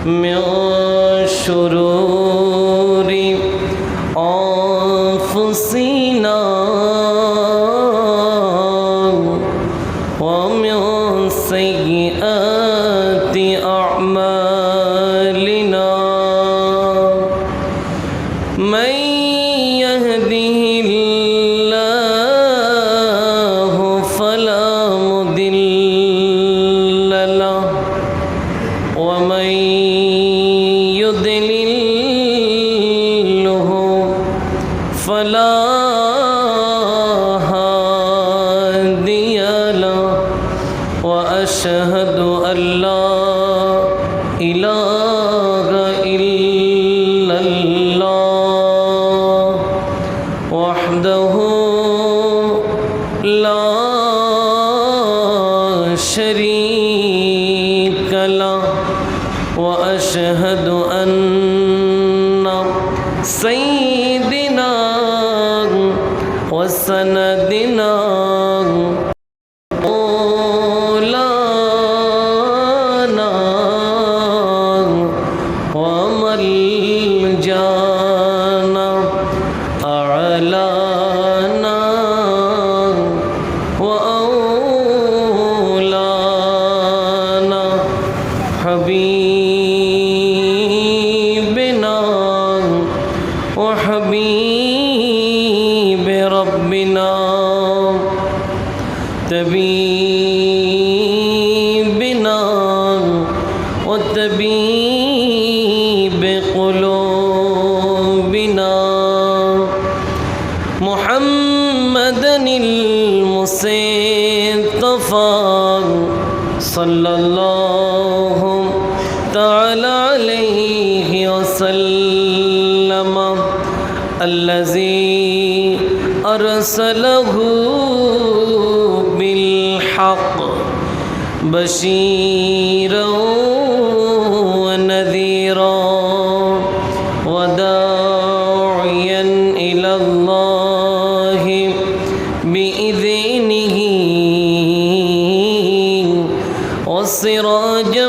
من شرور أنفسنا ومن سيئات أعمالنا من يهده الله فلا مضل له ومن يضلله فلا هادي له وأشهد أن لا إله إلا الله وحده لا شريك له وأشهد أن سيدنا وسندنا مولانا وملجانا أعلانا وأولانا حبيبنا وحبيب ربنا طبيبنا وطبيب قلوبنا محمدا المصطفى صلى الله تعالى عليه وسلم الذي أرسله بالحق بشيرا ونذيرا وداعيا إلى الله بإذنه وسراجا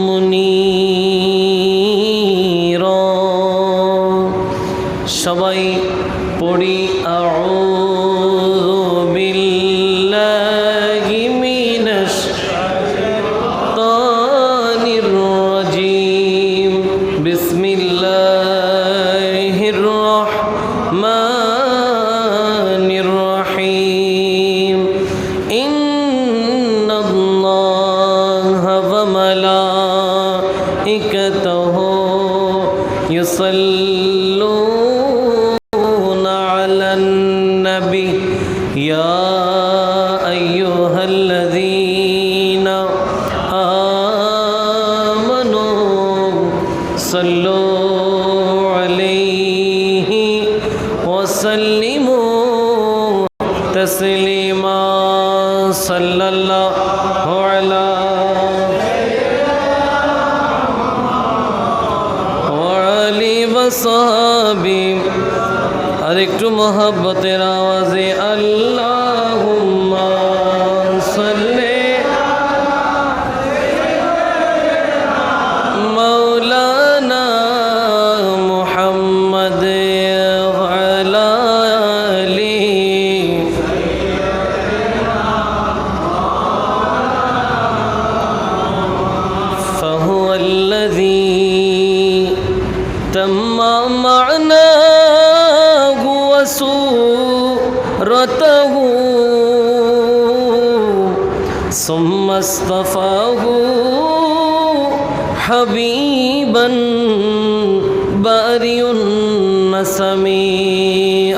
منيرا সবাই পড়ি আউযু বিল্লাহি মিনাশ শাইতানির রাজীম বিসমিল্লাহির রহমানির রহিম ইন্নাল্লাহা ওয়া মালাইকাতাহু يصلون على النبي يا أيها الذين آمنوا صلوا عليه وسلموا تسليما صلى الله على সাহাবী আর একটু মোহাব্বতের আওয়াজে আল্লাহুম্মা সাল্লি মাওলানা মুহাম্মদ ওয়ালা আলি ফাহুয়া আল্লাযী تم معناه وصورته ثم اصطفاه حبيبا بارئ النسم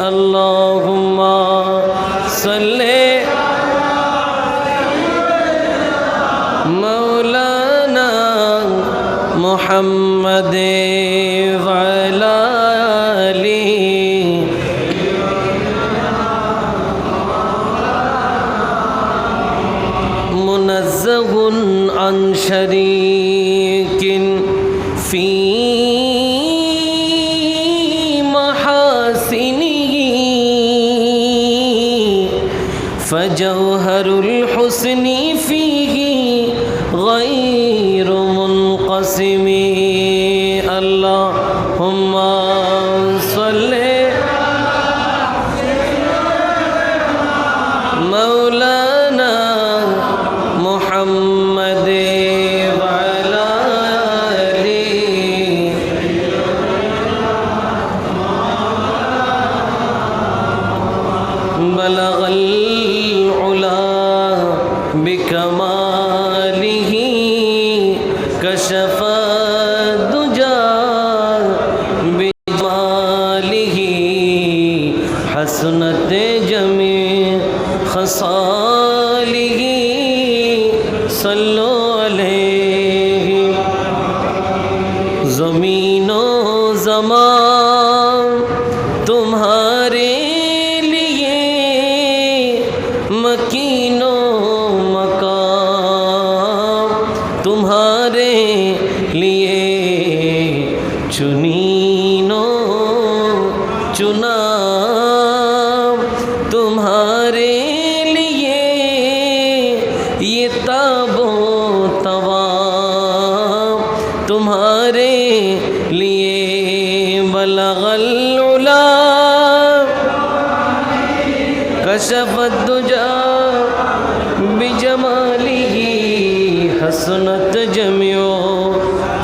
اللهم صل مولانا محمد وعلى آله منزه عن شريك في محاسنه فجوهر الحسن فيه जमालिही कशफ दुजा बिजमालिही हसनत जमी खसालिही सल्लो अलैहि। ज़मीनो ज़मान तुम्हारे लिए मकीनो मकाम तुम्हारे लिए चुनीनो चुना तुम्हारे लिए ये ताबो तवाम तुम्हारे लिए बलगल उला कशफत दुजा बिजमालिही हसनत जमियो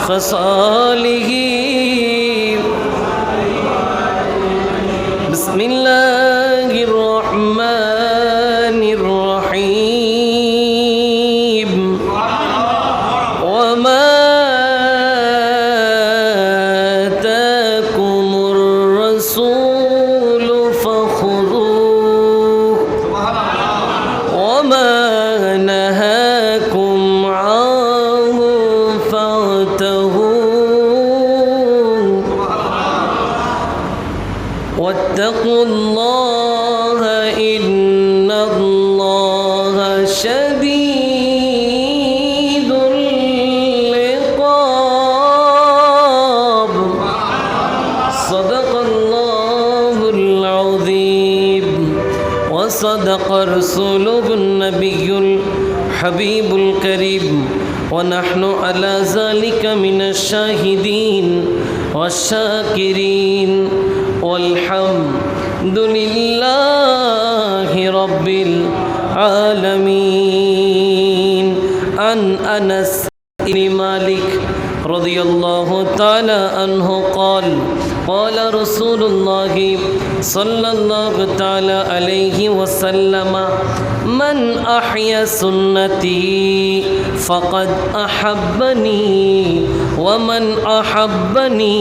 खसालिही। बिस्मिल्लाहिर रहमानिर रहीम। वमा आताकुमुर रसूलु फखुदूह वमा नहाकुम अन्हु फंतहू वत्तकुल्लाह इन्नल्लाह शदीदुल इक़ाब। सदक़ल्लाहुल अज़ीम व सदक़ रसूलुहुन नबियुल हबीबुल करीम व नहनु अला ज़ालिका मिनश शाहिदीन वश्शाकिरीन वल्हम्दुलिल्लाहि रब्बिल आलमीन। अन अनस इब्न मालिक रज़ियल्लाहु ताला अन्हु क़ाल क़ाल रसूलुल्लाहि सल्लल्लाहु ताला अलैहि वसल्लम मन अहया सुन्नती फ़क़द अहब्बनी वमन अहब्बनी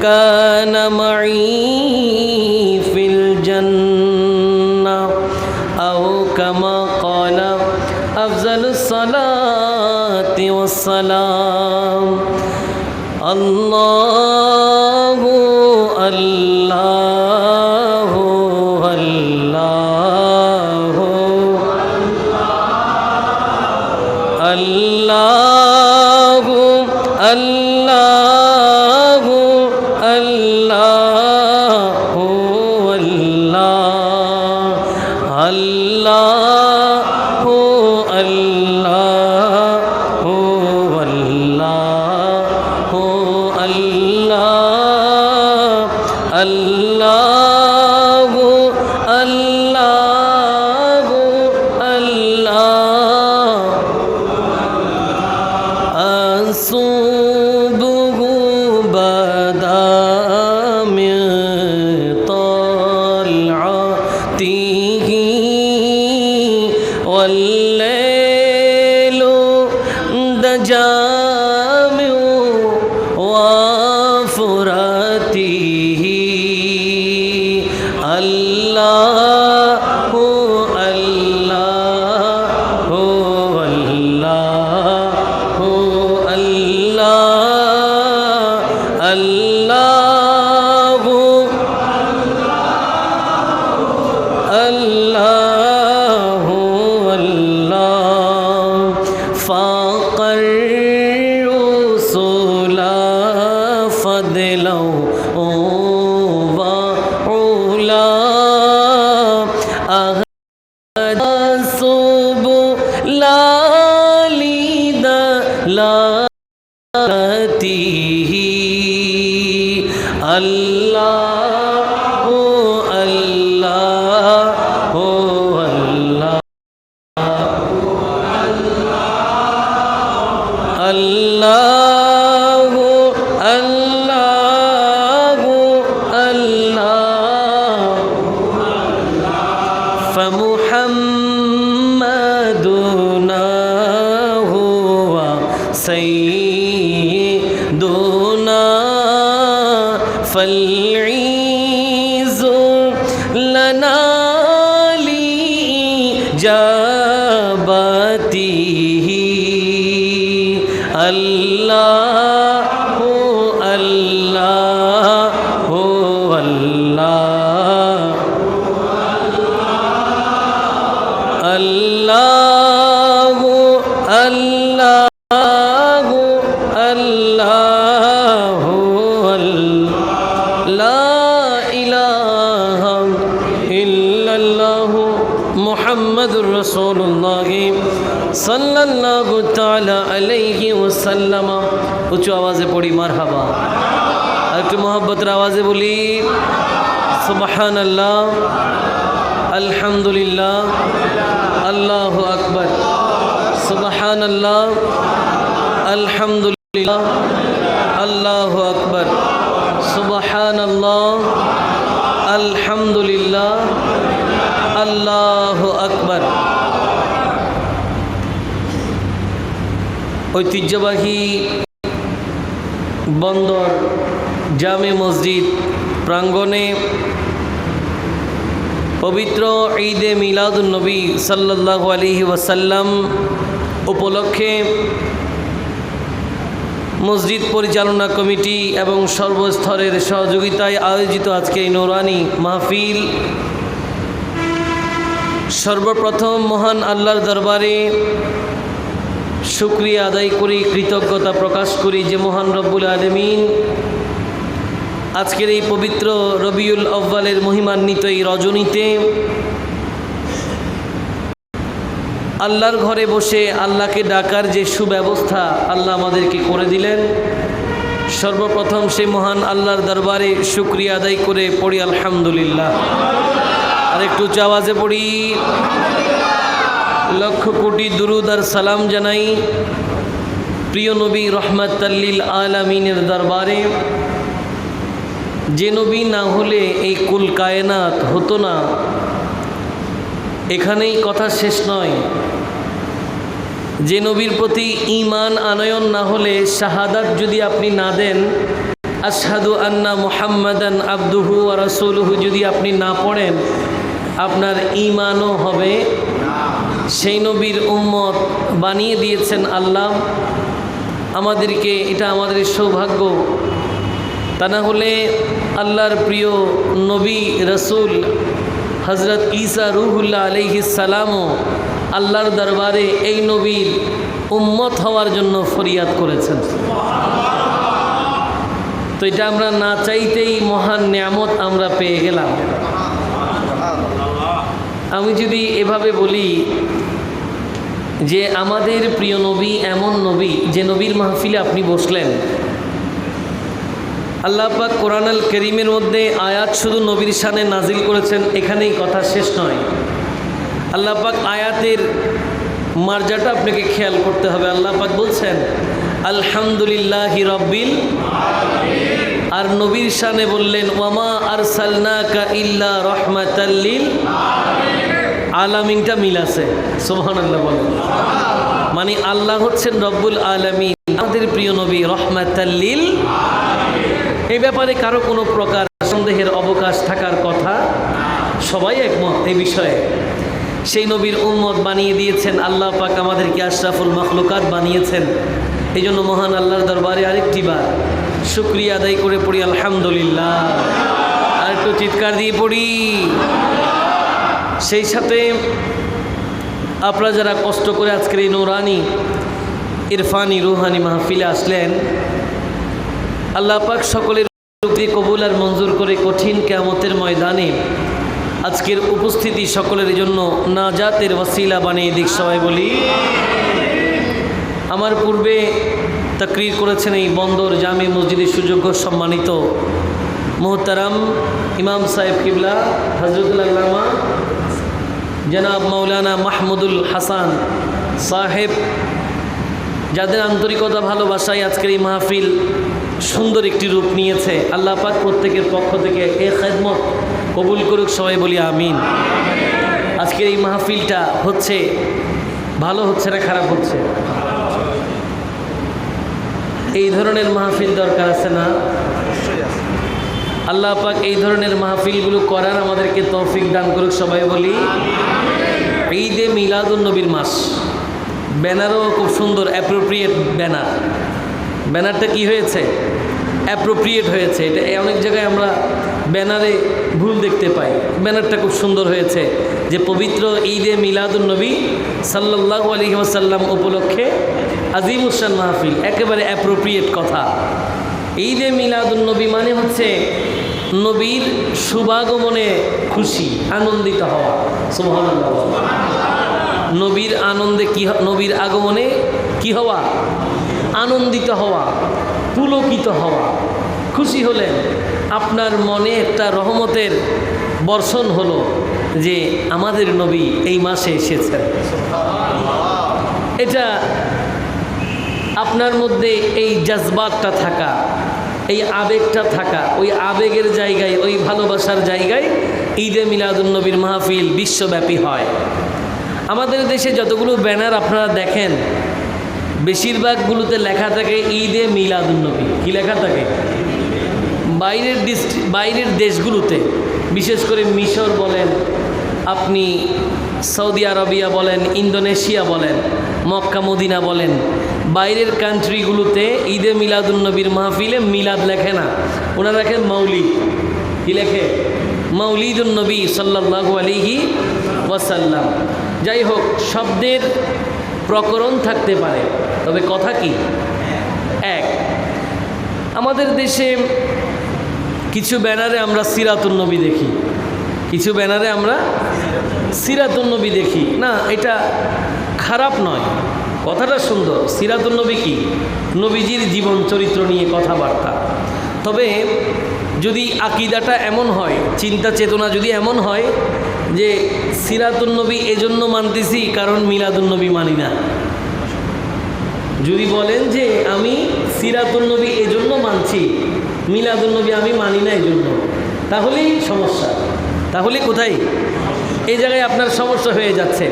कान मई फ़िल जन्नह औ कमा क़ाल अफ़ज़लुस सलाति वस्सलाम। अल्लाहु अल्लाहु अल्लाहु अल्लाहु अल्लाहु अल्लाहु अल्लाह अल्लाहु अल्लाहु अल्लाहु अल्लाह अल्लाहु अल्लाहु अल्लाह। असुबहु बदा मिन तलअतिही वल्लैलु दजा मिन वफ़ुरतिही। अल्लाहु अल्लाहु अल्लाहु अल्लाह अल्लाहु अल्लाहु अल्लाह। फ़ाक़र रुसूला फ़दला व उला सुबुला लिदलालतिही। अल्लाहु अल्लाहु अल्लाह अल्लाहु अल्लाहु अल्लाह। फमुहम्मदुना আল্লাহু আল্লাহু আল্লাহ আল্লাহু আল্লাহু আল্লাহু লা ইলাহা ইল্লাল্লাহু মুহাম্মাদুর রাসূলুল্লাহ সাল্লাল্লাহু তাআলা আলাইহি ওয়াসাল্লাম। উচ্চ আওয়াজে পড়ি মারহাবা, আর একটু মহব্বতের আওয়াজে বলি সুবহানাল্লাহ, আলহামদুলিল্লাহ, আল্লাহু আকবার, সুবহানাল্লাহ, আলহামদুলিল্লাহ, আল্লাহু আকবার, সুবহানাল্লাহ, আলহামদুলিল্লাহ, আল্লাহু আকবার। ঐতিহ্যবাহী বন্দর জামে মসজিদ প্রাঙ্গণে পবিত্র ঈদে মিলাদুন নবী সাল্লাল্লাহু আলাইহি ওয়াসাল্লাম উপলক্ষে মসজিদ পরিচালনা কমিটি এবং সর্বস্তরের সহযোগিতায় আয়োজিত আজকে এই নূরানি মাহফিল, সর্বপ্রথম মহান আল্লাহর দরবারে শুকরিয়া আদায় করি, কৃতজ্ঞতা প্রকাশ করি যে মহান রব্বুল আলামিন আজকের এই পবিত্র রবিউল আউয়ালের মহিমান্বিত এই রজনীতে আল্লাহর ঘরে বসে আল্লাহকে ডাকার যে সুব্যবস্থা আল্লাহ আমাদেরকে করে দিলেন। সর্বপ্রথম সেই মহান আল্লাহর দরবারে শুকরিয়া আদায় করে পড়ি আলহামদুলিল্লাহ। আর একটু আওয়াজে পড়ি লক্ষ কোটি দুরুদ আর সালাম জানাই প্রিয় নবী রহমাতাল লিল আলামিনের দরবারে, যে নবী না হলে এই কুল কায়নাত হতো না। এখানেই কথা শেষ নয়। যে নবীর প্রতি ঈমান আনয়ন না হলে, শাহাদাত যদি আপনি না দেন, আশহাদু আন্না মুহাম্মাদান আবদুহু ওয়া রাসূলুহু যদি আপনি না পড়েন, আপনার ঈমানও হবে। সেই নবীর উম্মত বানিয়ে দিয়েছেন আল্লাহ আমাদেরকে, এটা আমাদের সৌভাগ্য। তা না হলে আল্লাহর প্রিয় নবী রসুল হজরত ঈসা রুহুল্লাহ আলাইহিস সালামও আল্লাহর দরবারে এই নবীর উম্মত হওয়ার জন্য ফরিয়াদ করেছেন। তো এটা আমরা না চাইতেই মহান নিয়ামত আমরা পেয়ে গেলাম। আমি যদি এভাবে বলি যে আমাদের প্রিয় নবী এমন নবী যে নবীর মাহফিলে আপনি বসলেন, আল্লাহ পাক কোরআন আল কারীমের মধ্যে আয়াত শুধু নবীর শানে নাজিল করেছেন, এখানেই কথা শেষ নয়। আল্লাহ পাক আয়াতের মার্জাটা আপনাকে খেয়াল করতে হবে। আল্লাহ পাক বলছেন আলহামদুলিল্লাহি রাব্বিল আলামিন, আর নবীর শানে বললেন ওয়ামা আরসালনাকা ইল্লা রাহমাতাল লিল আলামিনটা মিল আছে। সুবহানাল্লাহ বলেন। মানে আল্লাহ হচ্ছেন রব্বুল আলামিন, আমাদের প্রিয় নবী রাহমাতাল লিল আলামিন। এই ব্যাপারে কারো কোনো প্রকার সন্দেহের অবকাশ থাকার কথা, সবাই একমত এই বিষয়ে। সেই নবীর উম্মত বানিয়ে দিয়েছেন আল্লাহ পাক, আমাদেরকে আশরাফুল মাখলুকাত বানিয়েছেন। এই জন্য মহান আল্লাহর দরবারে আরেকটি বার শুকরিয়া আদায় করে পড়ি আলহামদুলিল্লাহ। আর একটু চিৎকার দিয়ে পড়ি। সেই সাথে আপনারা যারা কষ্ট করে আজকের এই নূরানি ইরফানি রুহানি মাহফিলে আসলেন, আল্লাহ পাক সকলের কবুল আর মঞ্জুর করে কঠিন কিয়ামতের ময়দানে আজকের উপস্থিতি সকলের জন্য নাজাতের ওসিলা বানিয়ে দিক। সবাই বলি। আমার পূর্বে তাকরীর করেছেন এই বন্দর জামে মসজিদের সুযোগ্য সম্মানিত মোহতারাম ইমাম সাহেব কিবলা হযরতুল আল্লামা জনাব মাওলানা মাহমুদুল হাসান সাহেব, যাদের আন্তরিকতা ভালোবাসায় আজকের এই মাহফিল সুন্দর একটি রূপ নিয়েছে। আল্লাহ পাক প্রত্যেকের পক্ষ থেকে এ খেদমত কবুল করুক। সবাই বলি আমিন। আজকের এই মাহফিলটা হচ্ছে ভালো হচ্ছে না খারাপ হচ্ছে? এই ধরনের মাহফিল দরকার আছে না? আল্লাহ পাক এই ধরনের মাহফিলগুলো করার আমাদেরকে তৌফিক দান করুক। সবাই বলি। ঈদে মিলাদুন নবীর মাস, ব্যানারও খুব সুন্দর, অ্যাপ্রোপ্রিয়েট ব্যানার। ব্যানারটা কি হয়েছে? অ্যাপ্রোপ্রিয়েট হয়েছে। এটা অনেক জায়গায় আমরা ব্যানারে ভুল দেখতে পাই। ব্যানারটা খুব সুন্দর হয়েছে যে পবিত্র ঈদে মিলাদুন্নবী সাল্লাল্লাহু আলাইহি ওয়াসাল্লাম উপলক্ষে আজিমুশান মাহফিল, একেবারে অ্যাপ্রোপ্রিয়েট কথা। ঈদে মিলাদুন্নবী মানে হচ্ছে নবীর শুভাগমনে খুশি, আনন্দিত হওয়া। সুবহানাল্লাহ। নবীর আনন্দে কি, নবীর আগমনে কি হওয়া? আনন্দিত হওয়া, পুলকিত হওয়া। খুশি হলেন, আপনার মনে একটা রহমতের বর্ষণ হলো যে আমাদের নবী এই মাসে এসেছেন। এটা আপনার মধ্যে এই জজবাতটা থাকা, এই আবেগটা থাকা, ওই আবেগের জায়গায়, ওই ভালোবাসার জায়গায় ঈদে মিলাদুন্নবীর মাহফিল বিশ্বব্যাপী হয়। আমাদের দেশে যতগুলো ব্যানার আপনারা দেখেন, বেশিরভাগগুলোতে লেখা থাকে ঈদে মিলাদুন্নবী। কি লেখা থাকে? বাইরের দেশগুলোতে, বিশেষ করে মিশর বলেন, আপনি সৌদি আরবিয়া বলেন, ইন্দোনেশিয়া বলেন, মক্কা মদিনা বলেন, বাইরের কান্ট্রিগুলোতে ঈদে মিলাদুন্নবীর মাহফিলে মিলাদ লেখে না, ওনারা লেখেন মৌলিদ। কি লেখে? মৌলিদুন্নবী সাল্লাল্লাহু আলাইহি ওয়াসাল্লাম। যাই হোক, শব্দের প্রকরণ থাকতে পারে, তবে কথা কি এক। আমাদের দেশে কিছু ব্যানারে আমরা সিরাতুন্নবী দেখি, কিছু ব্যানারে আমরা সিরাতুন্নবী দেখি। না, এটা খারাপ নয়, কথাটা সুন্দর। সিরাতুন্নবী কি? নবীজির জীবন চরিত্র নিয়ে কথাবার্তা। তবে যদি আকিদাটা এমন হয়, চিন্তা চেতনা যদি এমন হয় যে সিরাতুন্নবী এজন্য মানতেছি কারণ মিলাদুন্নবী মানি না, যদি বলেন যে আমি সিরাতুন্নবী এজন্য মানছি, মিলাদুন্নবী আমি মানি না এজন্য, তাহলেই সমস্যা। তাহলে কোথায়? এই জায়গায় আপনার সমস্যা হয়ে যাচ্ছে।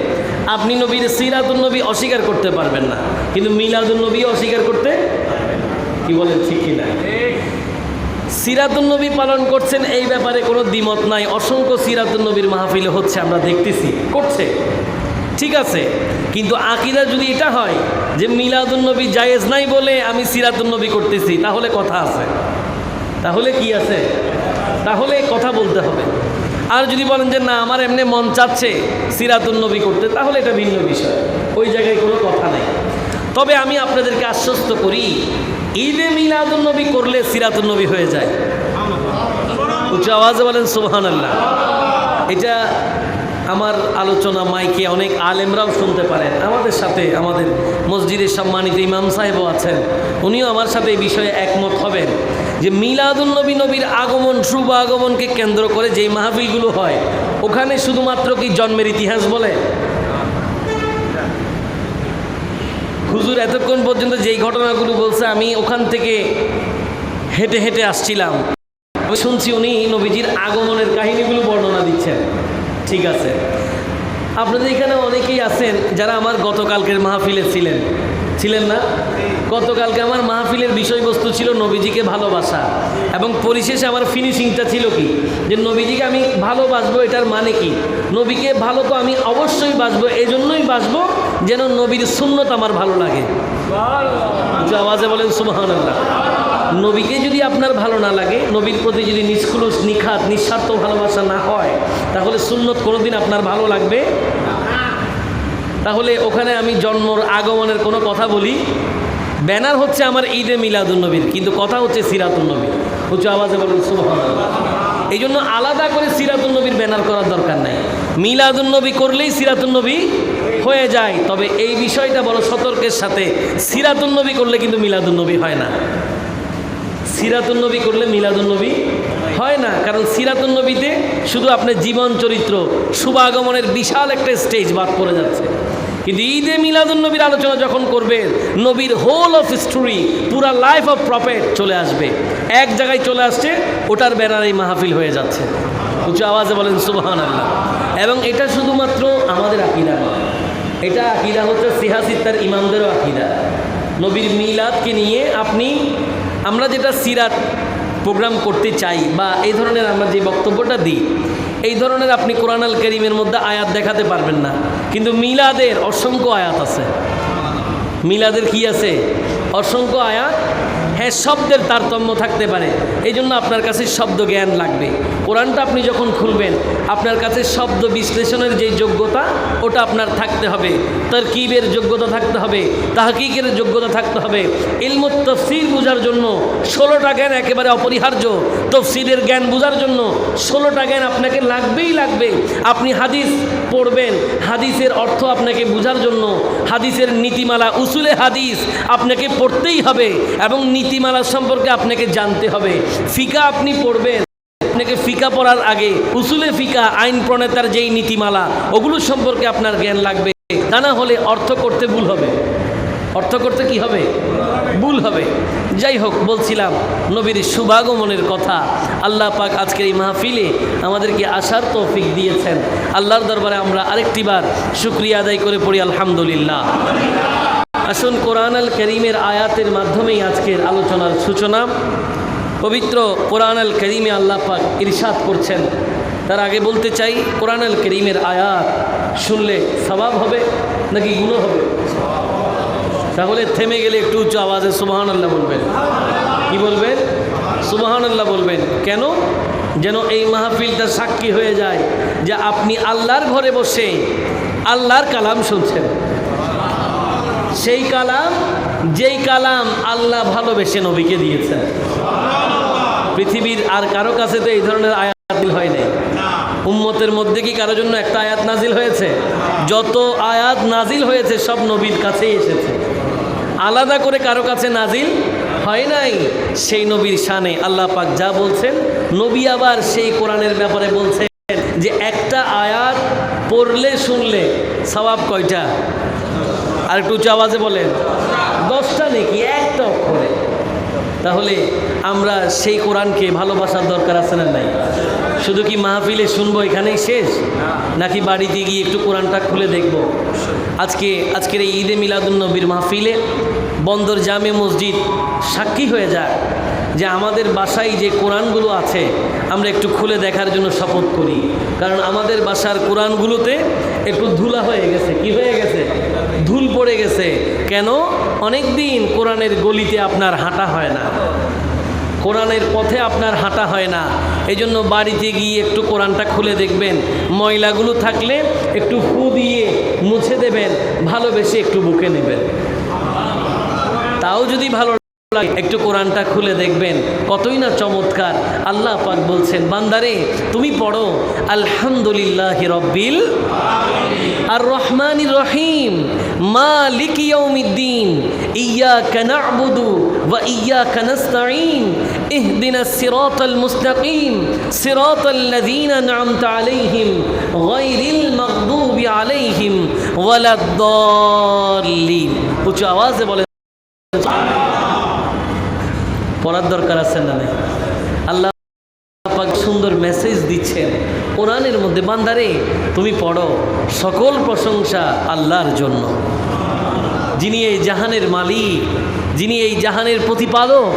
আপনি নবীর সিরাতুন্নবী অস্বীকার করতে পারবেন না, কিন্তু মিলাদুন্নবী অস্বীকার করতে, কি বলেন ঠিক কিনা? সিরাতুন্নবী পালন করছেন, এই ব্যাপারে কোনো দ্বিমত নাই। অসংখ্য সিরাতুন্নবীর মাহফিল হচ্ছে, আমরা দেখতেছি, করছে, ঠিক আছে। কিন্তু আকীদা যদি এটা হয় যে মিলাদুন্নবী জায়েজ নাই বলে আমি সিরাতুন্নবী করতেছি, তাহলে কথা আছে, তাহলে কি আছে, তাহলে কথা বলতে হবে। আর যদি বলেন যে না, আমার এমনি মন চাচ্ছে সিরাতুন্নবী করতে, তাহলে এটা ভিন্ন বিষয়, ওই জায়গায় কোনো কথা নেই। তবে আমি আপনাদেরকে আশ্বস্ত করি, ঈদে মিলাদুন্নবী করলে সিরাতুন্নবী হয়ে যায়। উচ্চ আওয়াজে বলেন সুবহানাল্লাহ। এটা আমার আলোচনা মাইকে অনেক আলেমরাও শুনতে পারেন, আমাদের সাথে, আমাদের মসজিদের সম্মানিত ইমাম সাহেবও আছেন, উনিও আমার সাথে এই বিষয়ে একমত হবেন যে মিলাদুন্নবী, নবীর আগমন, শুভ আগমনকে কেন্দ্র করে যেই মাহফিলগুলো হয়, ওখানে শুধুমাত্র কি জন্মের ইতিহাস বলে? হুজুর এতক্ষণ পর্যন্ত যেই ঘটনাগুলো বলছে, আমি ওখান থেকে হেঁটে হেঁটে আসছিলাম, আমি শুনছি উনি নবীজির আগমনের কাহিনীগুলো বর্ণনা দিচ্ছেন, ঠিক আছে। আপনাদের এখানে অনেকেই আছেন যারা আমার গতকালকের মাহফিলে ছিলেন না? গতকালকে আমার মাহফিলের বিষয়বস্তু ছিল নবীজিকে ভালোবাসা, এবং পরিশেষে আমার ফিনিশিংটা ছিল কি, যে নবীজিকে আমি ভালোবাসবো, এটার মানে কি? নবীকে ভালো তো আমি অবশ্যই বাসবো, এজন্যই বাসবো যেন নবীর সুন্নত আমার ভালো লাগে। আওয়াজে বলেন সুবহানাল্লাহ। নবীকে যদি আপনার ভালো না লাগে, নবীর প্রতি যদি নিষ্কুলুস, নিখাত, নিঃস্বার্থ ভালোবাসা না হয়, তাহলে সুন্নত কোনোদিন আপনার ভালো লাগবে। তাহলে ওখানে আমি জন্মর আগমনের কোনো কথা বলি, ব্যানার হচ্ছে আমার ঈদে মিলাদুন্নবীর, কিন্তু কথা হচ্ছে সিরাতুন্নবী। উচ্চ আওয়াজে বলেন সুবহানাল্লাহ। এই জন্য আলাদা করে সিরাতুন্নবীর ব্যানার করার দরকার নাই, মিলাদুন্নবী করলেই সিরাতুন্নবী হয়ে যায়। তবে এই বিষয়টা বড় সতর্কের সাথে, সিরাতুন্নবী করলে কিন্তু মিলাদুন্নবী হয় না, সিরাতুন্নবী করলে মিলাদুন্নবী হয় না। কারণ সিরাতুন্নবীতে শুধু আপনার জীবন চরিত্র, শুভাগমনের বিশাল একটা স্টেজ বাদ পড়ে যাচ্ছে। কিন্তু ঈদে মিলাদুন্নবীর আলোচনা যখন করবে, নবীর হোল অফ স্টোরি, পুরা লাইফ অফ প্রফেট চলে আসবে, এক জায়গায় চলে আসছে, ওটার ব্যানারেই মাহফিল হয়ে যাচ্ছে। উচ্চ আওয়াজে বলেন সুবহানাল্লাহ। এবং এটা শুধুমাত্র আমাদের আকীদা নয়, এটা আকীদা হচ্ছে সিহাসিত্তার ইমামদেরও আকীদা। নবীর মিলাদকে নিয়ে আমরা যেটা সিরাত প্রোগ্রাম করতে চাই, বা এই ধরনের আমরা যে বক্তব্যটা দিই, এই ধরনের আপনি কোরআন আল কারীমের মধ্যে আয়াত দেখাতে পারবেন না, কিন্তু মিলাদের অসংখ্য আয়াত আছে। মিলাদের কি আছে? অসংখ্য আয়াত। হ্যাঁ, শব্দের তারতম্য থাকতে পারে, এই জন্য আপনার কাছে শব্দ জ্ঞান লাগবে। কোরআনটা আপনি যখন খুলবেন আপনার কাছে শব্দ বিশ্লেষণের যে যোগ্যতা ওটা আপনার থাকতে হবে, তারকিবের যোগ্যতা থাকতে হবে, তাহকিকের যোগ্যতা থাকতে হবে। ইলমুত তাফসীর বোঝার জন্য 16টা জ্ঞান একেবারে অপরিহার্য। তাফসীরের জ্ঞান বোঝার জন্য 16টা জ্ঞান আপনাকে লাগবেই লাগবে। আপনি হাদিস পড়বেন, হাদিসের অর্থ আপনাকে বোঝার জন্য হাদিসের নীতিমালা, উসুলে হাদিস আপনাকে পড়তেই হবে এবং নীতিমালা সম্পর্কে আপনাকে জানতে হবে। ফিকা আপনি পড়বেন, আপনাকে ফিকা পড়ার আগে উসুলে ফিকা, আইন প্রণেতার যেই নীতিমালা, ওগুলো সম্পর্কে আপনার জ্ঞান লাগবে। তা না হলে অর্থ করতে ভুল হবে। অর্থ করতে কি হবে? ভুল হবে। যাই হোক, বলছিলাম নবীর শুভাগমনের কথা। আল্লাহ পাক আজকের এই মাহফিলে আমাদেরকে আসার তৌফিক দিয়েছেন। আল্লাহর দরবারে আমরা আরেকটি বার শুকরিয়া আদায় করে পড়ি আলহামদুলিল্লাহ। আসুন কোরআন আল করিমের আয়াতের মাধ্যমেই আজকের আলোচনার সূচনা। পবিত্র কোরআন আল করিমে আল্লাহ পাক ইরশাদ করছেন। তার আগে বলতে চাই, কোরআন আল করিমের আয়াত শুনলে সওয়াব হবে নাকি গুনাহ হবে? তাহলে থেমে গেলে একটু উচ্চ আওয়াজে সুবহানাল্লাহ বলবেন। কি বলবেন? সুবহানাল্লাহ বলবেন। কেন? যেন এই মাহফিলটা সাক্ষী হয়ে যায় যে আপনি আল্লাহর ঘরে বসে আল্লাহর কালাম শুনছেন। সেই কালাম, যেই কালাম আল্লাহ ভালোবেসে নবীকে দিয়েছেন। পৃথিবীর আর কারো কাছে তো এই ধরনের আয়াত নাজিল হয় নাই। উম্মতের মধ্যে কি কারোর জন্য একটা আয়াত নাজিল হয়েছে? যত আয়াত নাজিল হয়েছে সব নবীর কাছেই এসেছে, আলাদা করে কারো কাছে নাজিল হয় নাই। সেই নবীর শানে আল্লাহ পাক যা বলছেন, নবী আবার সেই কোরআনের ব্যাপারে বলছেন যে একটা আয়াত পড়লে শুনলে সওয়াব কয়টা? আর একটু উচ্চ আওয়াজে বলেন। 10টা নাকি একটা অক্ষরে? তাহলে আমরা সেই কোরআনকে ভালোবাসার দরকার আছে না নাই? শুধু কি মাহফিলে শুনবো এখানেই শেষ, নাকি বাড়িতে গিয়ে একটু কোরআনটা খুলে দেখব? আজকের এই ঈদে মিলাদুন্নবীর মাহফিলে বন্দর জামে মসজিদ সাক্ষী হয়ে যায় যে আমাদের বাসায় যে কোরআনগুলো আছে আমরা একটু খুলে দেখার জন্য শপথ করি। কারণ আমাদের বাসার কোরআনগুলোতে একটু ধুলা হয়ে গেছে। কি হয়ে গেছে? ধুল পড়ে গেছে। কেন? অনেক দিন কোরআনের গলিতে আপনার হাঁটা হয় না, কোরআনের পথে আপনার হাঁটা হয় না। এই জন্য বাড়িতে গিয়ে একটু কোরআনটা খুলে দেখবেন, ময়লাগুলো থাকলে একটু ফু দিয়ে মুছে দেবেন, ভালোবেসে একটু বুকে নেবেন। তাও যদি ভালো লাগে একটু কোরআনটা খুলে দেখবেন, কতই না চমৎকার। আল্লাহ পাক বলছেন, বান্দারে তুমি পড়ো আলহামদুলিল্লাহি রাব্বিল আর রহমানির রহিম মালিক ইয়াউমিদ্দিন ইয়্যাকা না'বুদু ওয়া ইয়্যাকা নাস্তাঈন ইহদিনাস সিরাতাল মুস্তাকিম সিরাতাল্লাযীনা আন'আমতা আলাইহিম গায়রিল মাগদুবি আলাইহিম ওয়ালাদ-দাল্লিন। উচ্চ আওয়াজে বলেন। পড়ার দরকার আছে না নাই? আল্লাহ পাক সুন্দর মেসেজ দিচ্ছেন কোরআনের মধ্যে, বান্দারে তুমি পড়ো, সকল প্রশংসা আল্লাহর জন্য, যিনি এই জাহানের মালিক, যিনি এই জাহানের প্রতিপালক।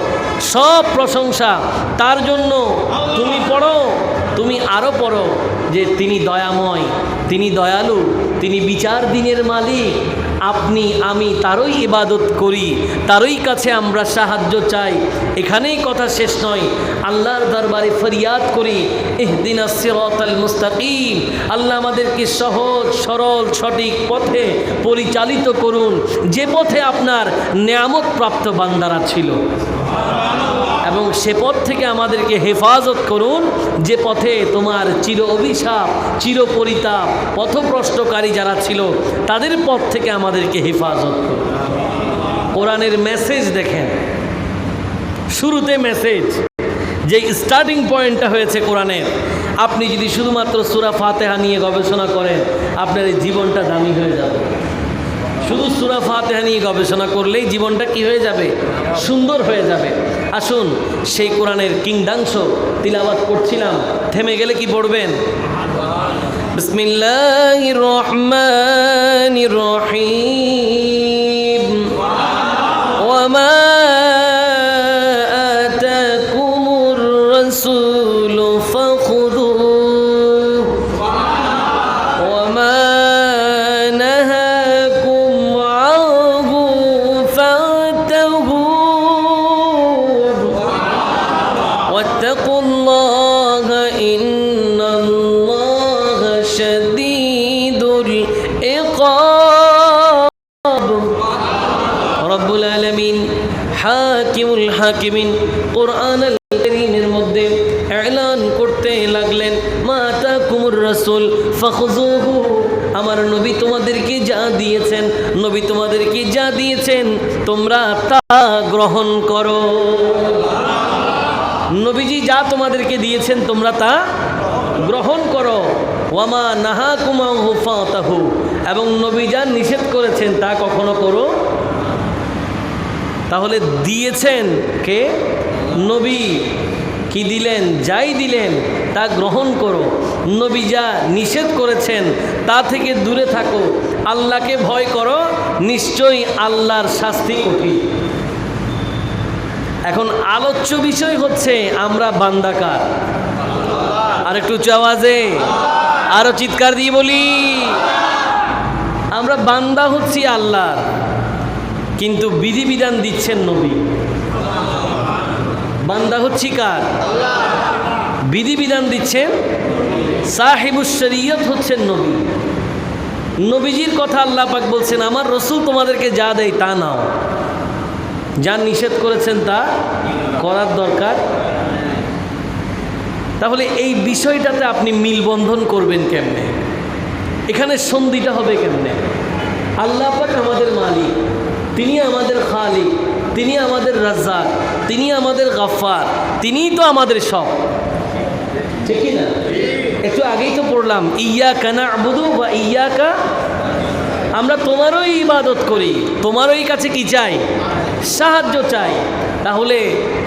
সব প্রশংসা তার জন্য। তুমি পড়ো, তুমি আরও পড়ো যে তিনি দয়াময়, তিনি দয়ালু, তিনি বিচার দিনের মালিক। আপনি আমি তারই ইবাদত করি, তারই কাছে আমরা সাহায্য চাই। এখানেই কথা শেষ নয়, আল্লাহর দরবারে ফরিয়াদ করি, ইহদিনাস সিরাতাল মুস্তাকিম। আল্লাহ আমাদেরকে সহজ সরল সঠিক পথে পরিচালিত করুন, যে পথে আপনার নেয়ামত প্রাপ্ত বান্দারা ছিল, এবং সে পথ থেকে আমাদেরকে হেফাজত করুন যে পথে তোমার চির অভিশাপ, চির পরিতাপ, পথভ্রষ্টকারী যারা ছিল তাদের পথ থেকে আমাদেরকে হেফাজত করুন। কোরআনের মেসেজ দেখেন, শুরুতে মেসেজ, যে স্টার্টিং পয়েন্টটা হয়েছে কোরআনের। আপনি যদি শুধুমাত্র সূরা ফাতিহা নিয়ে গবেষণা করেন আপনার এই জীবনটা দামি হয়ে যাবে। শুধু সূরা ফাতিহা নিয়ে গবেষণা করলেই জীবনটা কি হয়ে যাবে? সুন্দর হয়ে যাবে। আসুন সেই কোরআনের কিংদাংশ তিলাওয়াত করছিলাম, থেমে গেলে কি পড়বেন? বিসমিল্লাহির রহমানির রহিম ওয়া মা আতাকুমুর রাসূলু ফাখুযুহু ওয়া মা নাহাকুম আনহু রব্বুল আলামিন হাকিমুল হাকিমিন কোরআনুল কারীমের মধ্যে এলান করতে লাগলেন, মা আতাকুমুর রাসূল ফাখুযুহু, আমার নবী তোমাদেরকে যা দিয়েছেন, নবী তোমাদেরকে যা দিয়েছেন তোমরা তা গ্রহণ করো। নবীজি যা তোমাদেরকে দিয়েছেন তোমরা তা গ্রহণ করো। ওয়ামা নাহাকুম আনহু ফাতাহু, এবং নবী যা নিষেধ করেছেন তা কখনো করো। তাহলে দিয়েছেন কে? নবী। কি দিলেন? যাই দিলেন তা গ্রহণ করো। নবী যা নিষেধ করেছেন তা থেকে দূরে থাকো। আল্লাহকে ভয় করো, নিশ্চয়ই আল্লাহর শাস্তি কঠিন। এখন আলোচ্য বিষয় হচ্ছে আমরা বান্দা কার? আর একটু উচ্চ আওয়াজে আরো চিৎকার দিয়ে বলি, আমরা বান্দা হচ্ছি আল্লাহর, কিন্তু বিধিবিধান দিচ্ছেন নবী। বান্দা হচ্ছি কার? বিধিবিধান দিচ্ছেন সাহিবুশ শরীয়ত হচ্ছেন নবী। নবীজির কথা আল্লাহ পাক বলছেন, আমার রসুল তোমাদেরকে যা দেয় তা নাও, যা নিষেধ করেছেন তা করার দরকার। তাহলে এই বিষয়টাতে আপনি মিলবন্ধন করবেন কেমনে? এখানে সন্ধিটা হবে কেমনে? আল্লাহ পাক আমাদের মালিক, তিনি আমাদের খালিক, তিনি আমাদের রাজ্জাক, তিনি আমাদের গাফফার, তিনিই তো আমাদের সব, ঠিক কি না? একটু আগেই তো পড়লাম, ইয়াকা না'বুদু ওয়া ইয়াকা, আমরা তোমারই ইবাদত করি, তোমারই কাছে কি চাই? সাহায্য চাই। তাহলে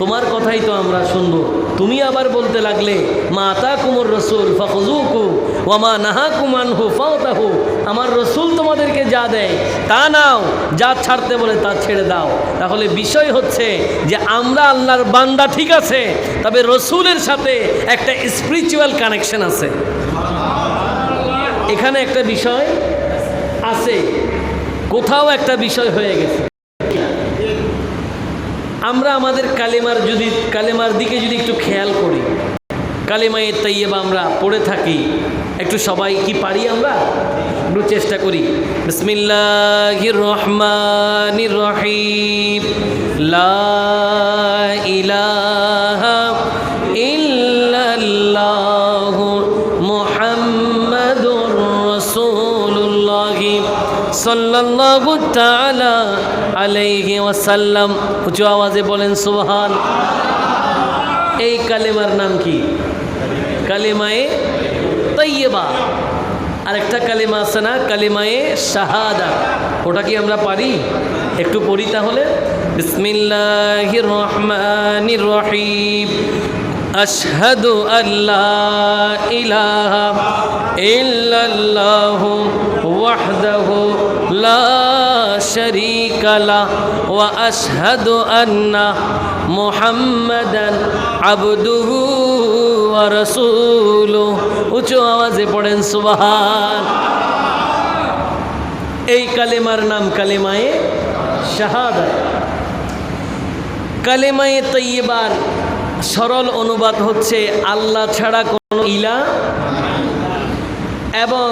তোমার কথাই তো আমরা শুনবো। তুমি আবার বলতে লাগলে, মা আতাকুমুর রাসূল ফাখুযুহু ওয়া মা নাহাকুম আনহু ফাতাহু, আমার রসুল তোমাদেরকে যা দেয় তা নাও, যা ছাড়তে বলে তা ছেড়ে দাও। তাহলে বিষয় হচ্ছে যে আমরা আল্লাহর বান্দা ঠিক আছে, তবে রসুলের সাথে একটা স্পিরিচুয়াল কানেকশন আছে। এখানে একটা বিষয় আছে, কোথাও একটা বিষয় হয়ে গেছে। আমরা আমাদের কালেমার দিকে যদি একটু খেয়াল করি, কালেমায়ে তাইয়্যিবা আমরা পড়ে থাকি, একটু সবাই কি পারি? আমরা একটু চেষ্টা করি। বিসমিল্লাহির রহমানির রহিম, লা ইলাহা ইল্লাল্লাহু মুহাম্মাদুর রাসূলুল্লাহ সাল্লাল্লাহু তাআলা আলাইহি ওয়াসাল্লাম। উচ্চ আওয়াজে বলেন সুবহান। এই কালেমার নাম কি? কালেমায়ে তাইয়্যিবা। আরেকটা কালেমা আছে না, কালেমায়ে শাহাদা, ওটা কি আমরা পারি? একটু পড়ি তাহলে। বিসমিল্লাহির রহমানির রহিম, আশহাদু আল্লা ইলাহা ইল্লাল্লাহু ওয়াহদাহু লা শারীকা লাহু ওয়া আশহাদু আন্না মুহাম্মাদান আবদুহু ওয়া রাসূলুহু। উচ্চ আওয়াজে পড়েন সুবহান। এই কালেমার নাম কালেমায়ে শাহাদাত। কালেমায়ে তাইয়্যিবার সরল অনুবাদ হচ্ছে আল্লাহ ছাড়া কোনো ইলাহ, এবং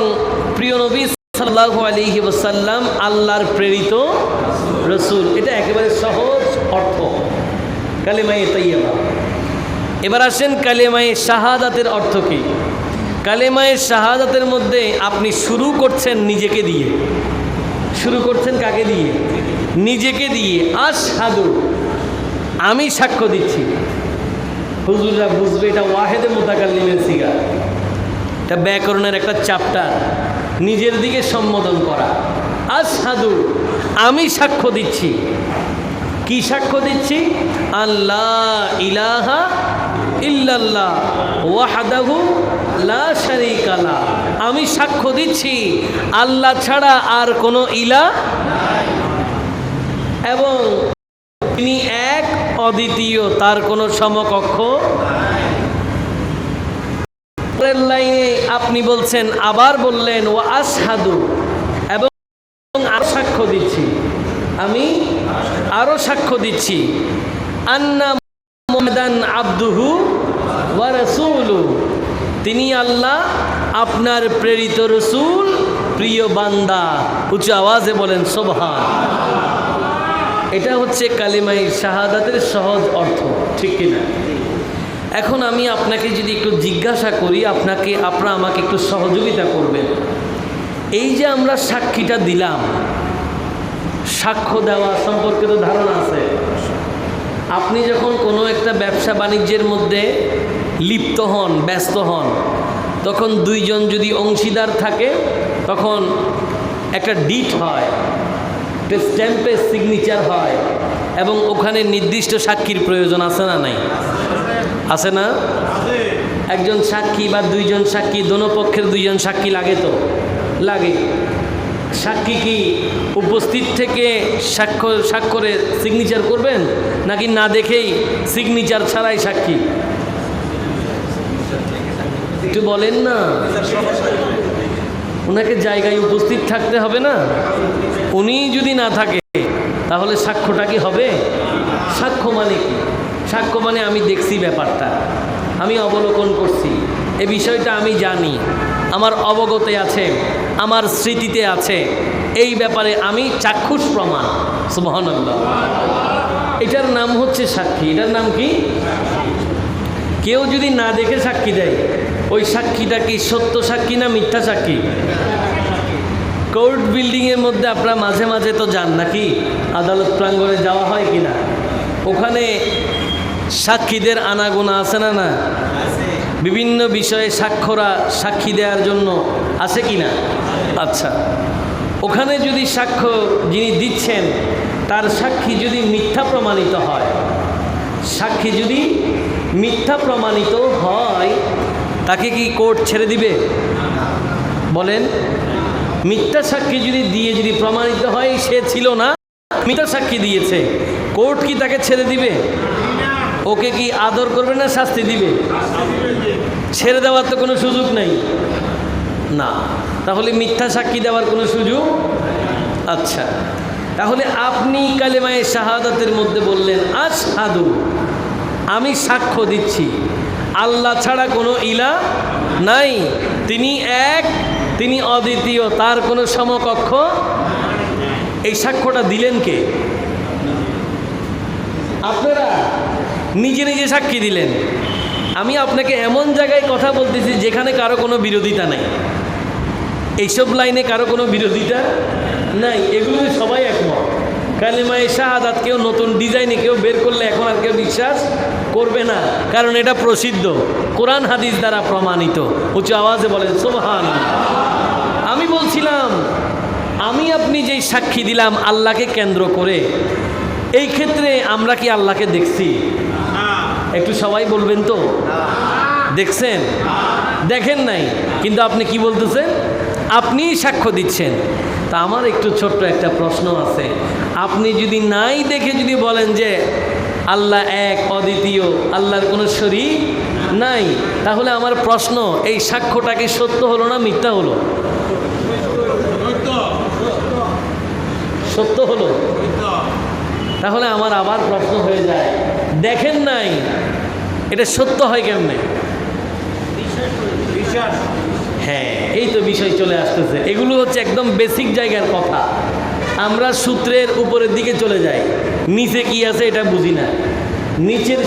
প্রিয় নবী সাল্লাল্লাহু আলাইহি ওয়াসাল্লাম আল্লাহর প্রেরিত রসুল। এটা একেবারে সহজ অর্থ কালেমায়ে তাইয়্যিবা। এবার আসেন কালেমায়ে শাহাদাতের অর্থ কী? কালেমায়ে শাহাদাতের মধ্যে আপনি শুরু করছেন নিজেকে দিয়ে। শুরু করছেন কাকে দিয়ে? নিজেকে দিয়ে। আশহাদু, আমি সাক্ষ্য দিচ্ছি। হুজুররা বুঝবে এটা ওয়াহেদে মুতাকাল্লিমের সিগা, এটা ব্যাকরণের একটা চ্যাপ্টার, নিজের দিকে সম্বোধন করা। আশহাদু, আমি সাক্ষ্য দিচ্ছি। কি সাক্ষ্য দিচ্ছি? আল্লাহ ইলাহা ইল্লাল্লাহ ওয়াহদাহু লা শারীকা লা, আমি সাক্ষ্য দিচ্ছি আল্লাহ ছাড়া আর কোনো ইলাহ নাই, এবং তিনি এক, অদ্বিতীয়, তার কোনো সমকক্ষ নাই। পরের লাইনে আপনি বলছেন, আবার বললেন ওয়া আশহাদু, এবং আরো সাক্ষ্য দিচ্ছি, আমি আরো সাক্ষ্য দিচ্ছি আন্না মুহাম্মাদান আবদুহু ওয়া রাসূলুহু, তিনি আল্লাহ আপনার প্রেরিত রসুল, প্রিয় বান্দা। উচ্চ আওয়াজে বলেন সুবহান। এটা হচ্ছে কালিমাই শাহাদাতের সহজ অর্থ, ঠিক কিনা? এখন আমি আপনাকে যদি একটু জিজ্ঞাসা করি, আপনারা আমাকে একটু সহযোগিতা করবেন। এই যে আমরা সাক্ষীটা দিলাম, সাক্ষ্য দেওয়া সম্পর্কে তো ধারণা আছে। আপনি যখন কোনো একটা ব্যবসা বাণিজ্যের মধ্যে লিপ্ত হন, ব্যস্ত হন, তখন দুইজন যদি অংশীদার থাকে, তখন একটা ডিট হয়, একটা স্ট্যাম্পে সিগনেচার হয়, এবং ওখানে নির্দিষ্ট সাক্ষীর প্রয়োজন আছে না নাই? আছে না? একজন সাক্ষী বা দুইজন সাক্ষী, দোনো পক্ষের দুইজন সাক্ষী লাগে তো লাগে। সাক্ষী কি উপস্থিত থেকে স্বাক্ষরে সিগনেচার করবেন, নাকি না দেখেই সিগনেচার ছাড়াই সাক্ষী? একটু বলেন না। ওনাকে জায়গায় উপস্থিত থাকতে হবে না? উনি যদি না থাকে তাহলে সাক্ষ্যটা কি হবে? সাক্ষ্য মানে কি? সাক্ষ্য মানে আমি দেখছি ব্যাপারটা, আমি অবলোকন করছি, এ বিষয়টা আমি জানি, আমার অবগতে আছে, আমার স্মৃতিতে আছে, এই ব্যাপারে আমি চাক্ষুষ প্রমাণ। সুবহানাল্লাহ। এটার নাম হচ্ছে সাক্ষী। এটার নাম কি? কেউ যদি না দেখে সাক্ষী দেয়, ওই সাক্ষীটা কি সত্য সাক্ষী না মিথ্যা সাক্ষী? কোর্ট বিল্ডিংয়ের মধ্যে আপনারা মাঝে মাঝে তো যান নাকি? আদালত প্রাঙ্গণে যাওয়া হয় কি না? ওখানে সাক্ষীদের আনাগোনা আছে না? না, বিভিন্ন বিষয়ে সাক্ষরা সাক্ষী দেওয়ার জন্য আছে কি না? আচ্ছা, ওখানে যদি সাক্ষ্য যিনি দিচ্ছেন তার সাক্ষী যদি মিথ্যা প্রমাণিত হয়, সাক্ষী যদি মিথ্যা প্রমাণিত হয়, তাকে কি কোর্ট ছেড়ে দিবে? বলেন। মিথ্যা সাক্ষী যদি প্রমাণিত হয় সে ছিল না, মিথ্যা সাক্ষী দিয়েছে, কোর্ট কি তাকে ছেড়ে দিবে? ওকে কি আদর করবে না শাস্তি দিবে? ছেড়ে দেওয়ার তো কোনো সুযোগ নেই না। তাহলে মিথ্যা সাক্ষী দেওয়ার কোনো সুযোগ? আচ্ছা, তাহলে আপনি কালেমায়ে শাহাদাতের মধ্যে বললেন আশহাদু, আমি সাক্ষ্য দিচ্ছি আল্লাহ ছাড়া কোনো ইলাহ নাই, তিনি এক, তিনি অদ্বিতীয়, তার কোনো সমকক্ষ। এই সাক্ষ্যটা দিলেন কে? আপনারা নিজে নিজে সাক্ষী দিলেন। আমি আপনাকে এমন জায়গায় কথা বলতেছি যেখানে কারো কোনো বিরোধিতা নাই, এইসব লাইনে কারো কোনো বিরোধিতা নাই, এগুলো সবাই একমত। কালেমায়ে শাহাদাত কেউ নতুন ডিজাইনে কেউ বের করলে এখন আর কেউ বিশ্বাস করবে না, কারণ এটা প্রসিদ্ধ, কোরআন হাদিস দ্বারা প্রমাণিত। উচ্চ আওয়াজে বলেন সুবহানাল্লাহ। আমি বলছিলাম, আমি আপনি যেই সাক্ষী দিলাম আল্লাহকে কেন্দ্র করে, এই ক্ষেত্রে আমরা কি আল্লাহকে দেখছি? একটু সবাই বলবেন তো। দেখছেন? দেখেন নাই, কিন্তু আপনি কি বলতেছেন? আপনি সাক্ষ্য দিচ্ছেন। তা আমার একটু ছোট্ট একটা প্রশ্ন আছে। আপনি যদি নাই দেখে যদি বলেন যে আল্লাহ এক, অদ্বিতীয়, আল্লাহর কোনো শরীক নাই, তাহলে আমার প্রশ্ন, এই সাক্ষ্যটা কি সত্য হলো না মিথ্যা হলো? সত্য হলো। তাহলে আমার আবার প্রশ্ন হয়ে যায়, দেখেন নাই, এটা সত্য হয় কেমনে? হ্যাঁ, এই তো বিষয় চলে আসতেছে। এগুলো হচ্ছে একদম বেসিক জায়গার কথা। আমরা সূত্রের উপরের দিকে চলে যাই, নিচে কি আছে এটা বুঝি না। নিচের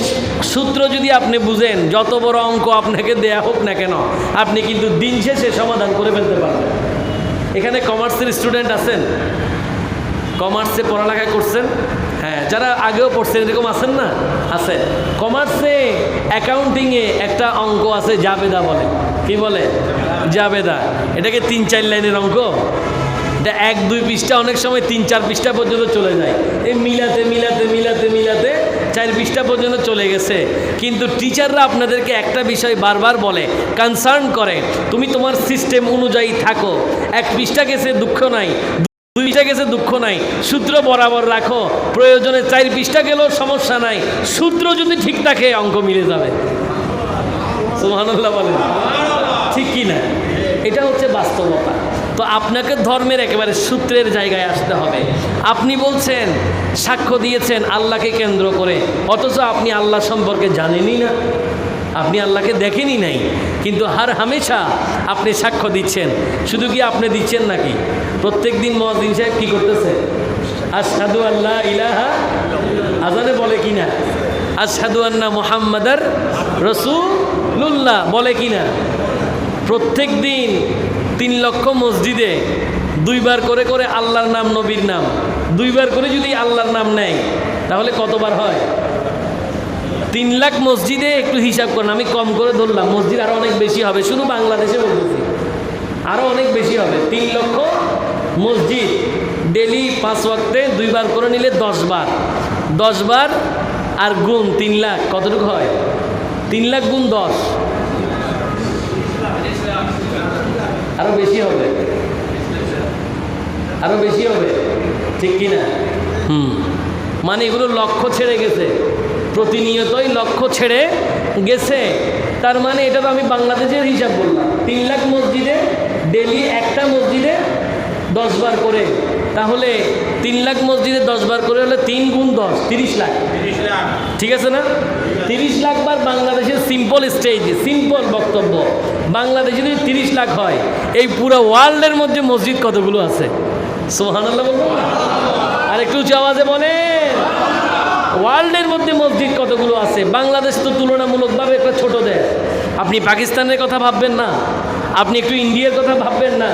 সূত্র যদি আপনি বুঝেন, যত বড় অঙ্ক আপনাকে দেয়া হোক না কেন, আপনি কিন্তু দিন শেষে সমাধান করে ফেলতে পারবেন। এখানে কমার্সের স্টুডেন্ট আছেন? কমার্সে পড়ালেখা করছেন? হ্যাঁ, যারা আগেও পড়ছেন এরকম আছেন না? আছে। কমার্সে অ্যাকাউন্টিংয়ে একটা অঙ্ক আছে, জাবেদা বলে। কি বলে? জাবেদা। এটাকে 3-4 লাইনের অঙ্ক। এটা 1-2 পৃষ্ঠা, অনেক সময় 3-4 পৃষ্ঠা পর্যন্ত চলে যায়। এই মিলাতে মিলাতে মিলাতে মিলাতে 4 পৃষ্ঠা পর্যন্ত চলে গেছে। কিন্তু টিচাররা আপনাদেরকে একটা বিষয় বারবার বলে, কনসার্ন করে, তুমি তোমার সিস্টেম অনুযায়ী থাকো। 1 পৃষ্ঠা গেছে দুঃখ নাই, 2 পৃষ্ঠা গেছে দুঃখ নাই, সূত্র বরাবর রাখো, প্রয়োজনে 4 পৃষ্ঠা গেলেও সমস্যা নাই, সূত্র যদি ঠিক থাকে অঙ্ক মিলে যাবে। সুবহানাল্লাহ বলেন, ঠিক কি না? এটা হচ্ছে বাস্তবতা। তো আপনাকে ধর্মের একেবারে সূত্রের জায়গায় আসতে হবে। আপনি বলছেন, সাক্ষ্য দিয়েছেন আল্লাহকে কেন্দ্র করে, অথচ আপনি আল্লাহ সম্পর্কে জানেনই না, আপনি আল্লাহকে দেখেনই নাই, কিন্তু হার হামেশা আপনি সাক্ষ্য দিচ্ছেন। শুধু কি আপনি দিচ্ছেন নাকি? প্রত্যেক দিন মুয়াজ্জিন সাহেব কী করতেছে? আশহাদু আল্লা ইলাহা আশহাদু আন্না মুহাম্মাদার রাসূলুল্লাহ বলে কিনা? প্রত্যেক দিন 3 লক্ষ মসজিদে 2 বার করে করে আল্লাহর নাম, নবীর নাম 2 বার করে যদি আল্লাহর নাম নেয় তাহলে কতবার হয়? 3 লাখ মসজিদে একটু হিসাব করেন, আমি কম করে ধরলাম, মসজিদ আরও অনেক বেশি হবে, শুধু বাংলাদেশে বলতেছি আরও অনেক বেশি হবে। 3 লক্ষ মসজিদ ডেলি 5 ওয়াক্তে 2 বার করে নিলে 10 বার, 10 বার আর গুণ 3 লাখ, কতটুকু হয়? 3 লাখ গুণ 10, আরও বেশি হবে, আরও বেশি হবে, ঠিক কিনা? মানে এগুলো লক্ষ্য ছেড়ে গেছে, প্রতিনিয়তই লক্ষ্য ছেড়ে গেছে। তার মানে এটা তো আমি বাংলাদেশের হিসাব বললাম। 3 লাখ মসজিদে ডেলি একটা মসজিদে 10 বার করে, তাহলে 3 লাখ মসজিদে 10 বার করে হলে 3 গুণ 10 30 লাখ, ঠিক আছে না? 30 লাখ বার বাংলাদেশের সিম্পল স্টেজে, সিম্পল বক্তব্য, বাংলাদেশে যদি 30 লাখ হয়, এই পুরো ওয়ার্ল্ডের মধ্যে মসজিদ কতগুলো আছে? সুবহানাল্লাহ বলবো? আর একটু উঁচু আওয়াজে বলেন, ওয়ার্ল্ডের মধ্যে মসজিদ কতগুলো আছে? বাংলাদেশ তো তুলনামূলকভাবে একটা ছোট দেশ। আপনি পাকিস্তানের কথা ভাববেন না, আপনি একটু ইন্ডিয়ার কথা ভাববেন না,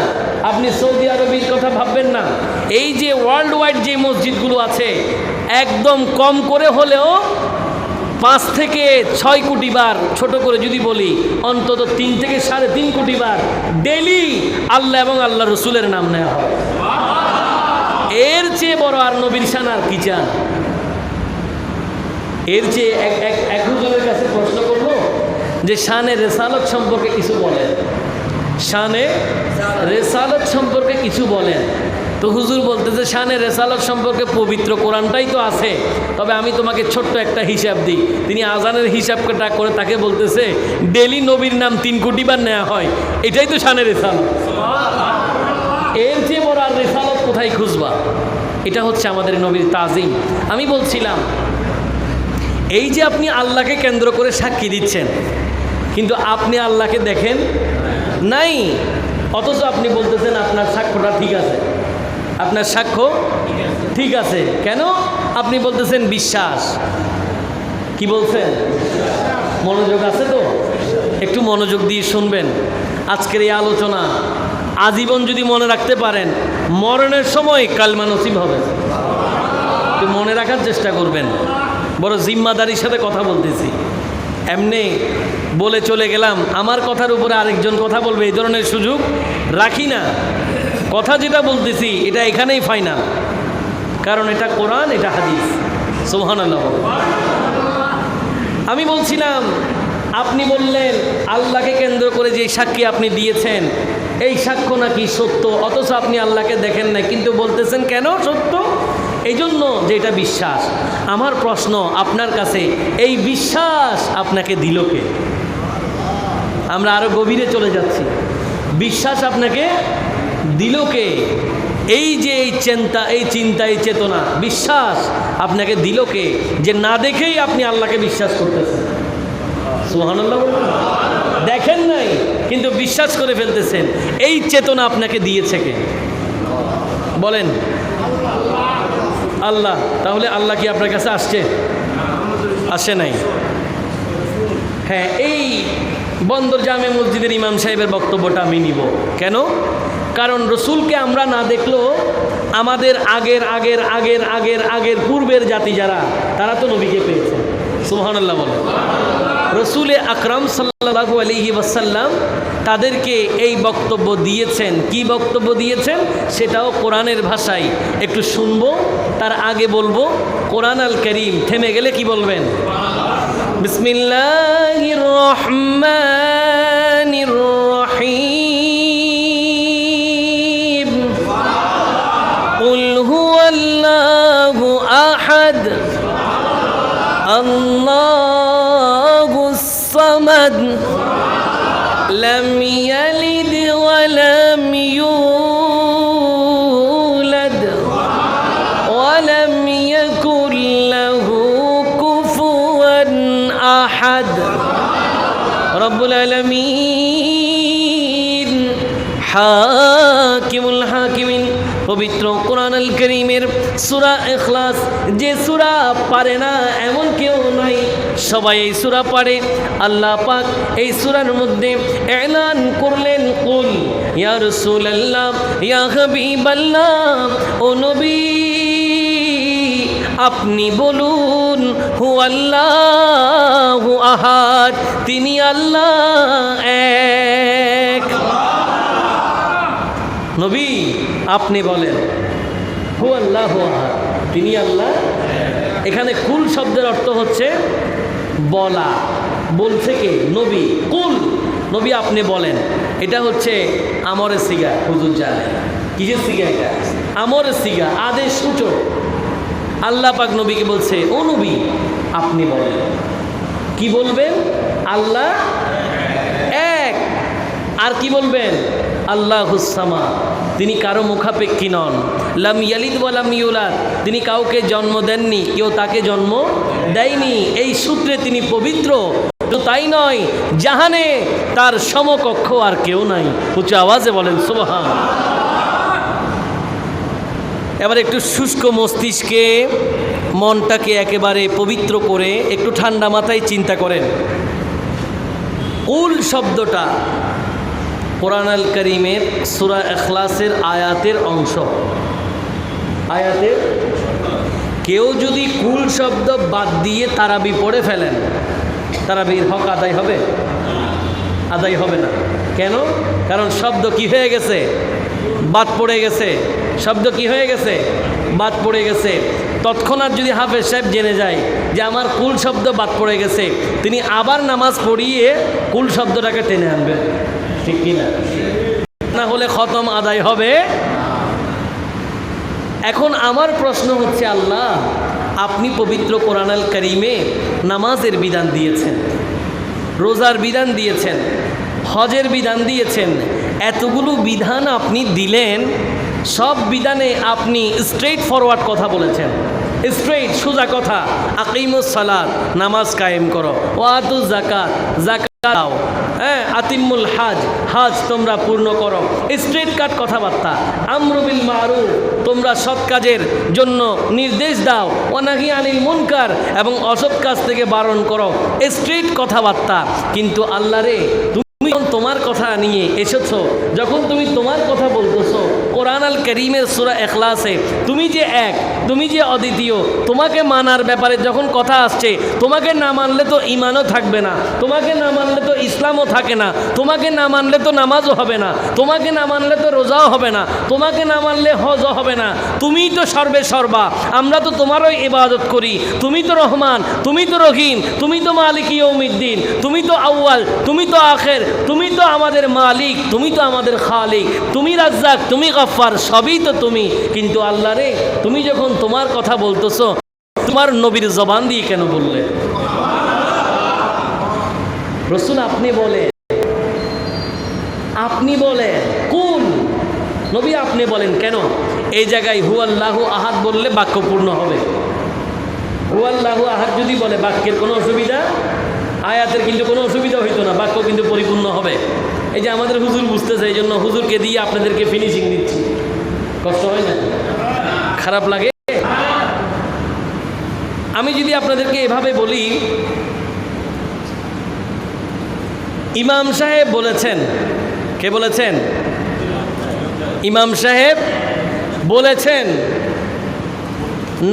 আপনি সৌদি আরবের কথা ভাববেন না। এই যে ওয়ার্ল্ড ওয়াইড যে মসজিদগুলো আছে, একদম কম করে হলেও 5 থেকে 6 কোটি বার, ছোট করে যদি বলি অন্তত 3 থেকে 3.5 কোটি বার ডেলি আল্লাহ এবং আল্লাহ রসুলের নাম নেওয়া হয়। এর চেয়ে বড় আর নবীর শান আর কি চান? এর চেয়ে এক হুজুরের কাছে প্রশ্ন করলো যে শানে রেসালত সম্পর্কে কিছু বলেন, শানে রেসালত সম্পর্কে কিছু বলেন। তো হুজুর বলতেছে শানে রেসালত সম্পর্কে পবিত্র কোরআনটাই তো আছে, তবে আমি তোমাকে ছোট্ট একটা হিসাব দিই। তিনি আজানের হিসাবটা করে তাকে বলতেছে ডেলি নবীর নাম 3 কোটি বার নেওয়া হয়, এটাই তো শানে রেসালত। এর চেয়ে বড় আর রেসালত কোথায় খুঁজবা? এটা হচ্ছে আমাদের নবীর তাজিম। আমি বলছিলাম এই যে আপনি আল্লাহকে কেন্দ্র করে সাক্ষী দিচ্ছেন, কিন্তু আপনি আল্লাহকে দেখেন নাই, অথচ আপনি বলতেছেন আপনার সাক্ষ্যটা ঠিক আছে, আপনার সাক্ষ্য ঠিক আছে। কেন? আপনি বলতেছেন বিশ্বাস। কি বলছেন? মনোযোগ আছে তো? একটু মনোযোগ দিয়ে শুনবেন আজকের এই আলোচনা। আজীবন যদি মনে রাখতে পারেন, মরণের সময় কালমা নসিব হবে। একটু মনে রাখার চেষ্টা করবেন, বড় জিম্মাদারির সাথে কথা বলতেছি। এমনি বলে চলে গেলাম, আমার কথার উপরে আরেকজন কথা বলবে, এই ধরনের সুযোগ রাখি না। কথা যেটা বলতেছি এটা এখানেই ফাইনাল, কারণ এটা কোরআন, এটা হাদিস। সুবহানাল্লাহ। আমি বলছিলাম, আপনি বললেন আল্লাহকে কেন্দ্র করে যে সাক্ষী আপনি দিয়েছেন, এই সাক্ষ্য নাকি সত্য, অথচ আপনি আল্লাহকে দেখেন না, কিন্তু বলতেছেন কেন সত্য? এই জন্য যে এটা বিশ্বাস। আমার প্রশ্ন আপনার কাছে, এই বিশ্বাস আপনাকে দিল কে? আমরা আরো গভীরে চলে যাচ্ছি। বিশ্বাস আপনাকে দিল কে? এই যে এই চিন্তা, এই চেতনা, বিশ্বাস আপনাকে দিল কে? যে না দেখেই আপনি আল্লাহকে বিশ্বাস করতেছেন। সুবহানাল্লাহ। দেখেন নাই কিন্তু বিশ্বাস করে ফেলতেছেন, এই চেতনা আপনাকে দিয়েছে কে? বলেন। আল্লাহ। তাহলে আল্লাহ কি আপনার কাছে আসছে? আসে নাই। হ্যাঁ, এই বন্দর জামে মসজিদের ইমাম সাহেবের বক্তব্যটা আমি নিব। কেন? কারণ রসুলকে আমরা না দেখলেও আমাদের আগের পূর্বের জাতি যারা, তারা তো নবীকে পেয়েছে। সুবহানাল্লাহ বলে। রসুলে আকরাম সাল্লাল্লাহু আলাইহি ওয়াসাল্লাম তাদেরকে এই বক্তব্য দিয়েছেন। কি বক্তব্য দিয়েছেন সেটাও কোরআনের ভাষায় একটু শুনবো, তার আগে বলবো কোরআন আল কারীম। থেমে গেলে কি বলবেন? বিসমিল্লাহির রহমানির রহিম। কুল হুয়াল্লাহু আহাদ আল্লাহুস সামাদ লাম ইয়ালিদ ওয়া লাম ইউলাদ ওয়া লাম ইয়াকুল লাহু কুফুয়ান আহাদ। রব্বুল আলামিন হাকিমুল হাকিমিন পবিত্র কোরআনুল কারীমের সূরা ইখলাস, যে সূরা পারে না এমন কেউ নাই, সবাই এই সূরা পারে। আল্লাহ পাক এই সূরার মধ্যে এলান করলেন, কুল ইয়া রাসূলুল্লাহ ইয়া হাবিবাল্লাহ, ও নবী আপনি বলুন, হুয়াল্লাহু আহাদ, তিনি আল্লাহ এক। নবী আপনি বলেন হুয়াল্লাহু আহাদ, তিনি আল্লাহ। এখানে কুল শব্দের অর্থ হচ্ছে বলা, বলছে কে? নবী। কুল, নবী আপনি বলেন, এটা হচ্ছে আমরের সিগা। হুজুর জানে কিসের সিগা? এটা আমরের সিগা, আদেশ সূচক। আল্লাহ পাক নবীকে বলছে, ও নবী আপনি বলেন। কি বলবেন? আল্লাহ এক। আর কি বলবেন? আল্লাহুস সামাদ, তিনি কারো মুখাপেক্ষী নন। লাম ইয়ালিদ ওয়া লাম ইউলাদ, তিনি কাউকে জন্ম দেননি, কেউ তাকে জন্ম দেয়নি। এই সূত্রে তিনি পবিত্র। তো তাই নয়, জাহানে তার সমকক্ষ আর কেউ নাই। উচ্চ আওয়াজে বলেন সুবহান। এবার একটু শুষ্ক মস্তিষ্কে মনটাকে একেবারে পবিত্র করে একটু ঠান্ডা মাথায় চিন্তা করেন। কুল শব্দটা কোরআনুল কারীমের সূরা ইখলাসের আয়াতের অংশ। আয়াতের কেউ যদি কুল শব্দ বাদ দিয়ে তারাবি পড়ে ফেলেন, তারাবির হক আদায় হবে? আদায় হবে না। কেন? কারণ শব্দ কি হয়ে গেছে? বাদ পড়ে গেছে। শব্দ কি হয়ে গেছে? বাদ পড়ে গেছে। তৎক্ষণাৎ যদি হাফেজ সাহেব জেনে যায় যে আমার কুল শব্দ বাদ পড়ে গেছে, তিনি আবার নামাজ পড়িয়ে কুল শব্দটাকে টেনে আনবেন, ঠিক কিনা? না হলে খতম আদায় হবে। এখন আমার প্রশ্ন হচ্ছে, আল্লাহ আপনি পবিত্র কোরআনুল কারীমে নামাজের বিধান দিয়েছেন, রোজার বিধান দিয়েছেন, হজের বিধান দিয়েছেন, এতগুলো বিধান আপনি দিলেন, সব বিধানে আপনি স্ট্রেট ফরওয়ার্ড কথা বলেছেন, স্ট্রেট সোজা কথা। আকিমুস সালাত, নামাজ কায়েম করো, ওয়াতুজ যাকাত, যাকাত দাও, হ্যাঁ, আতিমুল হাজ, হাজ তোমরা পূর্ণ করো। স্ট্রেট কাট কথাবার্তা। আমরু বিল মারুফ, তোমরা সৎ কাজের জন্য নির্দেশ দাও। ওয়ানাহি আনিল মুনকার, এবং অসৎ কাজ থেকে বারণ করো। স্ট্রেট কথাবার্তা। কিন্তু আল্লাহ রে, তুমি তোমার কথা নিয়ে এসেছো, যখন তুমি তোমার কথা বলতেছো কোরআনুল কারীমের সূরা ইখলাসে, তুমি যে এক, তুমি যে অদ্বিতীয়, তোমাকে মানার ব্যাপারে যখন কথা আসছে, তোমাকে না মানলে তো ঈমানও থাকবে না, তোমাকে না মানলে তো ইসলামও থাকে না, তোমাকে না মানলে তো নামাজও হবে না, তোমাকে না মানলে তো রোজাও হবে না, তোমাকে না মানলে হজও হবে না। তুমিই তো সর্বে সর্বা, আমরা তো তোমারই ইবাদত করি। তুমি তো রহমান, তুমি তো রহিম, তুমি তো মালিক ইয়াউমিদ্দিন, তুমি তো আউয়াল, তুমি তো আখের, তুমি তো আমাদের মালিক, তুমি তো আমাদের খালিক, তুমি রাজ্জাক, তুমি গফফার, সবই তো তুমি। কিন্তু আল্লাহ রে, তুমি যখন তোমার কথা বলতেছো, তোমার নবীর জবান দিয়ে কেন বললে? রাসূল আপনি বলেন, আপনি বলেন কুল, নবী আপনি বলেন কেন? এই জায়গায় হুয়াল্লাহু আহাদ বললে বাক্য পূর্ণ হবে। হুয়াল্লাহু আহাদ যদি বলে বাক্যের কোনো অসুবিধা, আয়াতের কিন্তু কোনো অসুবিধা হইতো না, বাক্য কিন্তু পরিপূর্ণ হবে। এই যে আমাদের হুজুর বুঝতেছে, এই জন্য হুজুরকে দিয়ে আপনাদেরকে ফিনিশিং দিচ্ছি। কষ্ট হয় না? খারাপ লাগে? আমি যদি আপনাদেরকে এভাবে বলি, ইমাম সাহেব বলেছেন, কে বলেছেন? ইমাম সাহেব বলেছেন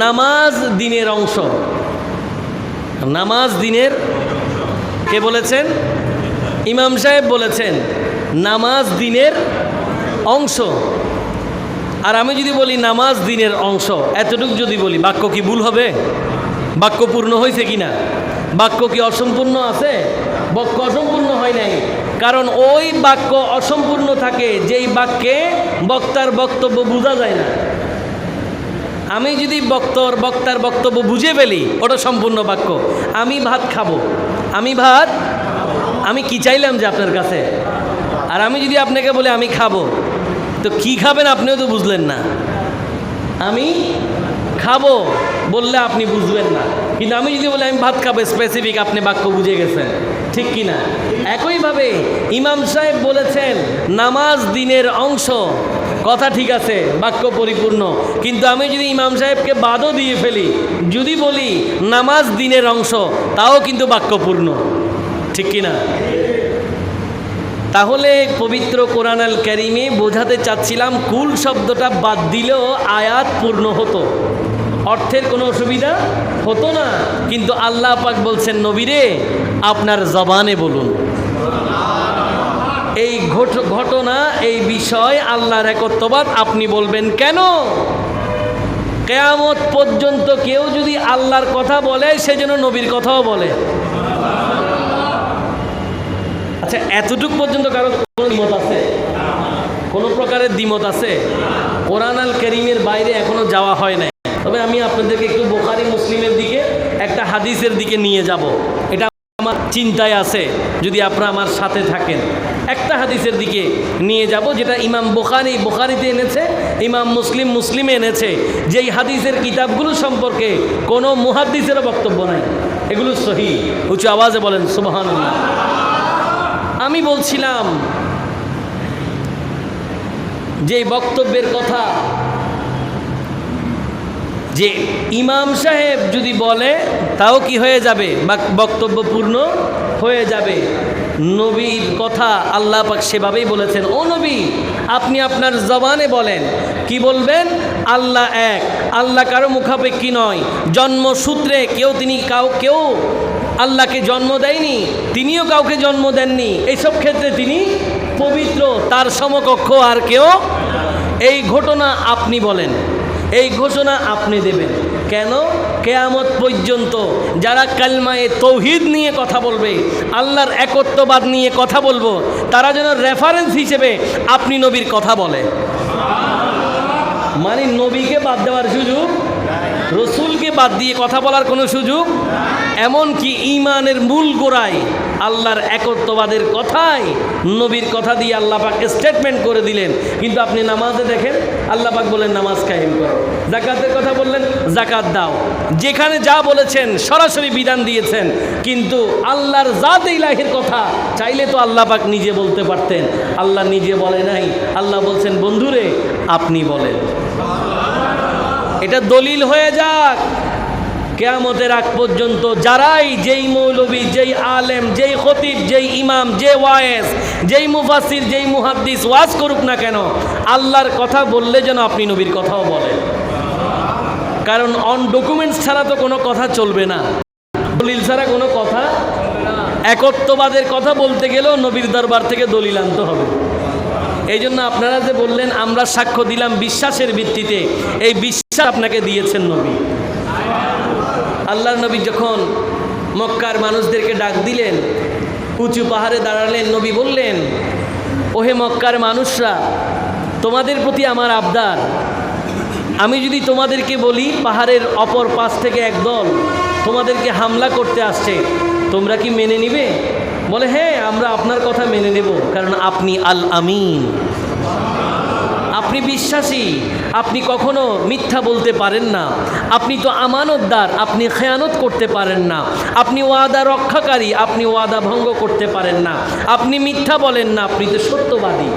নামাজ দিনের অংশ। নামাজ দিনের, কে বলেছেন? ইমাম সাহেব বলেছেন নামাজ দিনের অংশ। আর আমি যদি বলি নামাজ দিনের অংশ, এতটুকু যদি বলি, বাক্য কি ভুল হবে? বাক্য পূর্ণ হয়েছে কিনা? বাক্য কি অসম্পূর্ণ আছে? বাক্য অসম্পূর্ণ হয় নাই। কারণ ওই বাক্য অসম্পূর্ণ থাকে যেই বাক্যে বক্তার বক্তব্য বোঝা যায় না। আমি যদি বক্তার বক্তব্য বুঝে ফেলি, ওটা সম্পূর্ণ বাক্য। আমি ভাত খাবো, আমি কি চাইলাম যে আপনার কাছে? আর আমি যদি আপনাকে বলি আমি খাবো, তো কি খাবেন আপনিও তো বুঝলেন না। আমি খাবো বললে আপনি বুঝবেন না, কিন্তু আমি যদি বলি আমি ভাত খাবো, স্পেসিফিক, আপনি বাক্য বুঝে গেছেন, ঠিক কিনা? একইভাবে ইমাম সাহেব বলেছেন নামাজ দিনের অংশ, কথা ঠিক আছে, বাক্য পরিপূর্ণ, কিন্তু আমি যদি ইমাম সাহেবকে বাদও দিয়ে ফেলি, যদি বলি নামাজ দিনের অংশ, তাও কিন্তু বাক্যপূর্ণ, ঠিক কিনা? তাহলে পবিত্র কোরআন আল কারীমে বোঝাতে চাচ্ছিলাম কুল শব্দটা বাদ দিলেও আয়াত পূর্ণ হতো, অর্থের কোনো অসুবিধা হতো না। কিন্তু আল্লাহ পাক বলছেন নবীরে আপনার জবানে বলুন। এই ঘটনা, এই বিষয় আল্লাহর একত্ববাদ আপনি বলবেন কেন? কিয়ামত পর্যন্ত কেউ যদি আল্লাহর কথা বলে সে যেন নবীর কথাও বলে। আচ্ছা, এতটুক পর্যন্ত কারো কোনো দ্বিমত আছে? কোনো প্রকারের দ্বিমত আছে? কোরআন আল কারীমের বাইরে এখনো যাওয়া হয় নাই। তবে আমি আপনাদেরকে একটু বুখারী মুসলিমের দিকে একটা হাদিসের দিকে নিয়ে যাব, এটা আমার চিন্তায় আছে যদি আপনারা আমার সাথে থাকেন। একটা হাদিসের দিকে নিয়ে যাব যেটা ইমাম বুখারীতে এনেছে, ইমাম মুসলিমে এনেছে, যেই হাদিসের কিতাবগুলো সম্পর্কে কোনো মুহাদ্দিসেরও বক্তব্য নাই, এগুলো সহিহ। উঁচু আওয়াজে বলেন সুবহানাল্লাহ। আমি বলছিলাম যে বক্তব্যের কথা, যে ইমাম সাহেব যদি বলে তাও কি হয়ে যাবে, বক্তব্য পূর্ণ হয়ে যাবে। নবীর কথা আল্লাহ পাক সেভাবেই বলেছেন, ও নবী আপনি আপনার জবানে বলেন। কি বলবেন? আল্লাহ এক, আল্লাহ কারো মুখাপেক্ষী নয়, জন্মসূত্রে কেউ আল্লাহকে জন্ম দেয়নি, তিনিও কাউকে জন্ম দেননি, এইসব ক্ষেত্রে তিনি পবিত্র, তার সমকক্ষ আর কেউ। এই ঘটনা আপনি বলেন, এই ঘোষণা আপনি দেবেন। কেন? কিয়ামত পর্যন্ত যারা কালমায়ে তাওহীদ নিয়ে কথা বলবে, আল্লাহর একত্ববাদ নিয়ে কথা বলবো, তারা যেন রেফারেন্স হিসেবে আপনি নবীর কথা বলে। মানে নবীকে বাদ দেওয়ার সুযোগ, রসুলকে বাদ দিয়ে কথা বলার কোনো সুযোগ, এমনকি ঈমানের মূল গোড়ায় আল্লাহর একত্ববাদের কথাই নবীর কথা দিয়ে আল্লাহ পাক স্টেটমেন্ট করে দিলেন। কিন্তু আপনি নামাজে দেখেন আল্লাহ পাক বলেন নামাজ কায়েম করো, যাকাতের কথা বললেন যাকাত দাও, যেখানে যা বলেছেন সরাসরি বিধান দিয়েছেন। কিন্তু আল্লাহর জাত ইলাহির কথা চাইলে তো আল্লাহ পাক নিজে বলতে পারতেন, আল্লাহ নিজে বলে নাই। আল্লাহ বলছেন বন্ধুরে আপনি বলেন। এটা দলিল হয়ে যাক কিয়ামতের আগ পর্যন্ত যারাই, যেই মৌলবী, যেই আলেম, যেই খতিব, যেই ইমাম, যে ওয়ায়েজ, যেই মুফাসসির, যেই মুহাদ্দিস ওয়াজ করুক না কেন, আল্লাহর কথা বললে যেন আপনি নবীর কথাও বলেন। কারণ অন ডকুমেন্টস ছাড়া তো কোনো কথা চলবে না, দলিল ছাড়া কোনো কথা। একত্ববাদের কথা বলতে গেলেও নবীর দরবার থেকে দলিল আনতে হবে। এই জন্য আপনারা যে বললেন আমরা সাক্ষ্য দিলাম বিশ্বাসের ভিত্তিতে, এই বিশ্বাস আপনাকে দিয়েছেন নবী। আল্লাহর নবী যখন মক্কার মানুষদেরকে ডাক দিলেন, উঁচু পাহাড়ে দাঁড়ালেন, নবী বললেন, ওহে মক্কার মানুষরা, তোমাদের প্রতি আমার আবদার, আমি যদি তোমাদেরকে বলি পাহাড়ের অপর পাশ থেকে একদল তোমাদেরকে হামলা করতে আসছে, তোমরা কি মেনে নিবে? বলে হ্যাঁ, আমরা আপনার কথা মেনে নেব, কারণ আপনি আল আমিন, আপনি বিশ্বাসী, আপনি কখনো মিথ্যা বলতে পারেন না, আপনি তো আমানতদার, আপনি খেয়ানত করতে পারেন না, আপনি ওয়াদা রক্ষাকারী, আপনি ওয়াদা ভঙ্গ করতে পারেন না, আপনি মিথ্যা বলেন না, আপনি তো সত্যবাদী।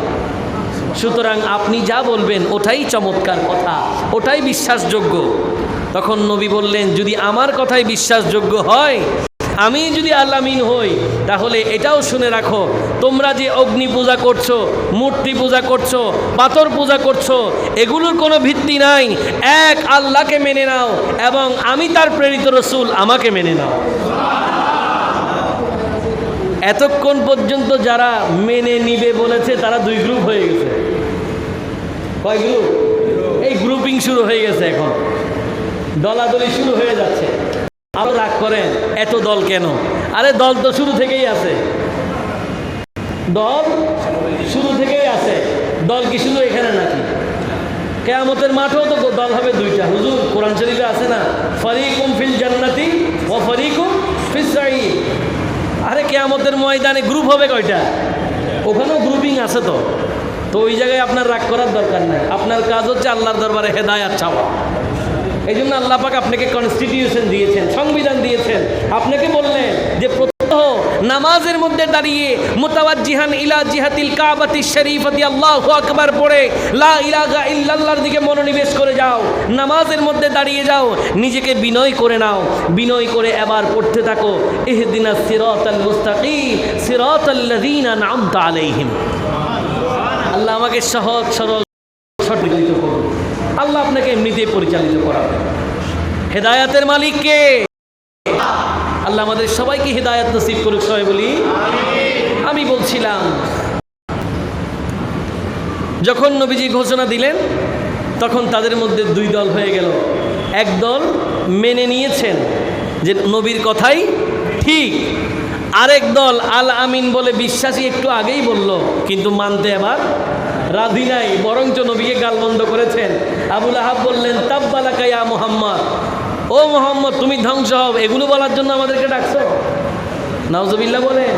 সুতরাং আপনি যা বলবেন ওটাই চমৎকার কথা, ওটাই বিশ্বাসযোগ্য। তখন নবী বললেন, যদি আমার কথাই বিশ্বাসযোগ্য হয়, আমি যদি আল্লামিন হই, তাহলে এটাও শুনে রাখো, তোমরা যে অগ্নি পূজা করছো, মূর্তি পূজা করছো, পাথর পূজা করছো, এগুলোর কোনো ভিত্তি নাই। এক আল্লাহকে মেনে নাও এবং আমি তার প্রেরিত রসুল, আমাকে মেনে নাও। এতক্ষণ পর্যন্ত যারা মেনে নিবে বলেছে তারা দুই গ্রুপ হয়ে গেছে। কয় গ্রুপ? এই গ্রুপিং শুরু হয়ে গেছে, এখন দলাদলি শুরু হয়ে যাচ্ছে। আরো রাগ করেন এত দল কেন? আরে দল তো শুরু থেকেই আছে, দল শুরু থেকেই আছে। দল কি শুধু এখানে নাকি? কিয়ামতের মাঠেও তো দল হবে দুইটা। হুজুর কোরআন শরীফে আছে না, ফারিকুম ফিল জান্নাতি ওয়া ফারিকুম ফিস সাঈর। আরে কিয়ামতের ময়দানে গ্রুপ হবে কয়টা? ওখানেও গ্রুপিং আছে। তো ওই জায়গায় আপনার রাগ করার দরকার নাই। আপনার কাজ হচ্ছে আল্লাহর দরবারে হেদায়েত চাওয়া। এই জন্য আল্লাহ পাক আপনাকে কনস্টিটিউশন দিয়েছেন, সংবিধান দিয়েছেন। আপনাকে বললেন যে প্রত্যহ নামাজের মধ্যে দাঁড়িয়ে মুতাওয়াজ্জিহান ইলা জিহাতিল কাবাতি শরীফাতি আল্লাহু আকবার পড়ে লা ইলাহা ইল্লাল্লাহর দিকে মনোনিবেশ করে যাও। নামাজের মধ্যে দাঁড়িয়ে যাও, নিজেকে বিনয় করে নাও, বিনয় করে এবার পড়তে থাকো ইহদিনাস সিরাতাল মুস্তাকিম সিরাতাল্লাযীনা আন'আমতা আলাইহিম। আল্লাহ আমাকে সহজ সরল সঠিক করুন। আল্লাহ আপনাকে এমনিতেই পরিচালিত করাবেন। হেদায়াতের মালিক কে? আল্লাহ আমাদের সবাইকে হেদায়াত নসিব করুক, সবাই বলি আমি বলছিলাম যখন নবীজি ঘোষণা দিলেন তখন তাদের মধ্যে দুই দল হয়ে গেল। এক দল মেনে নিয়েছেন যে নবীর কথাই ঠিক, আরেক দল আল আমিন বলে বিশ্বাসী একটু আগেই বলল কিন্তু মানতে আবার রাজি নাই, বরঞ্চ নবীকে গালমন্দ করেছেন। আবুল আহাব বললেন তাব্বালাকা ইয়া মুহাম্মদ, ও মুহাম্মদ তুমি ধ্বংস হও, এগুলো বলার জন্য আমাদেরকে ডাকছো? নাউজুবিল্লাহ বলেন।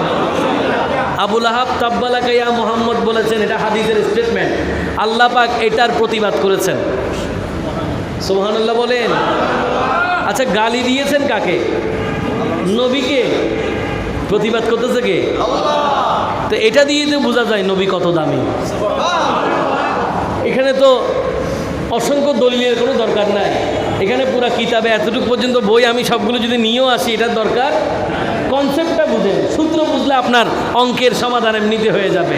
আবুল আহাব তাব্বালাকা ইয়া মুহাম্মদ বলেছেন, এটা হাদিসের স্টেটমেন্ট। আল্লাহ পাক এটার প্রতিবাদ করেছেন, সুবহানাল্লাহ বলেন। আচ্ছা গালি দিয়েছেন কাকে? নবীকে। প্রতিবাদ করতেছে কে? তো এটা দিয়ে তো বোঝা যায় নবী কত দামি। এখানে তো অসংখ্য দলিলের কোনো দরকার নাই, এখানে পুরা কিতাবে এতটুকু পর্যন্ত বই আমি সবগুলো যদি নিয়েও আসি এটার দরকার কনসেপ্টটা বুঝেন, সূত্র বুঝলে আপনার অঙ্কের সমাধান এমনিতে হয়ে যাবে।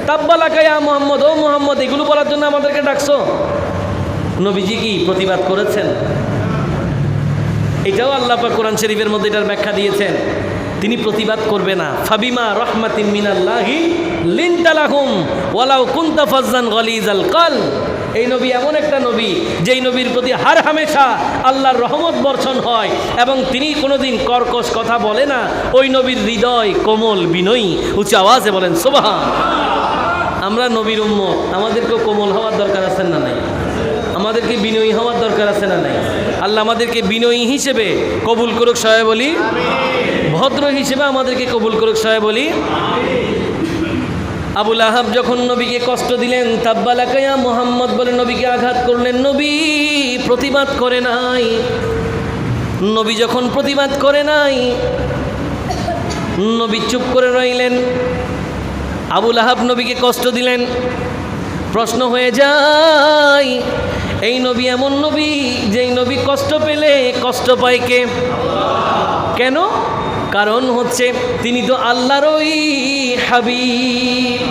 তাব্বালাকা ইয়া মুহাম্মদ, ও মুহাম্মদ এগুলো বলার জন্য আমাদেরকে ডাকছো? নবীজি কি প্রতিবাদ করেছেন? এটাও আল্লাহ পাক কোরআন শরীফের মধ্যে এটার ব্যাখ্যা দিয়েছেন, তিনি প্রতিবাদ করবে না। ফাবিমা রাহমাতিন মিনাল্লাহি লিনতা লাহুম ওয়ালাউ কুনতা ফাজ্জান গালিজাল কলব। এই নবী এমন একটা নবী যেই নবীর প্রতি হার হামেশা আল্লাহর রহমত বর্ষণ হয় এবং তিনি কোনোদিন কর্কশ কথা বলে না। ওই নবীর হৃদয় কোমল বিনয়ী। উচ্চ আওয়াজে বলেন সুবহান। আমরা নবীর উম্মত, আমাদেরকেও কোমল হওয়ার দরকার আছে না নাই? আমাদেরকে বিনয়ী হওয়ার দরকার আছে না নাই? আল্লাহ আমাদেরকে বিনয়ী হিসেবে কবুল করুক, সবাই বলি ভদ্র হিসেবে আমাদেরকে কবুল করুক, সবাই বলি। আবুল আহাব যখন নবীকে কষ্ট দিলেন, তাব্বালাকা ইয়া মুহাম্মদ বলে নবীকে আঘাত করলেন, নবী প্রতিবাদ করে নাই। নবী যখন প্রতিবাদ করে নাই, নবী চুপ করে রইলেন। আবুল আহাব নবীকে কষ্ট দিলেন। প্রশ্ন হয়ে যায়, এই নবী এমন নবী যেই নবী কষ্ট পেলে কষ্ট পায় কে? কেন? কারণ হচ্ছে তিনি তো আল্লাহরই হাবিব,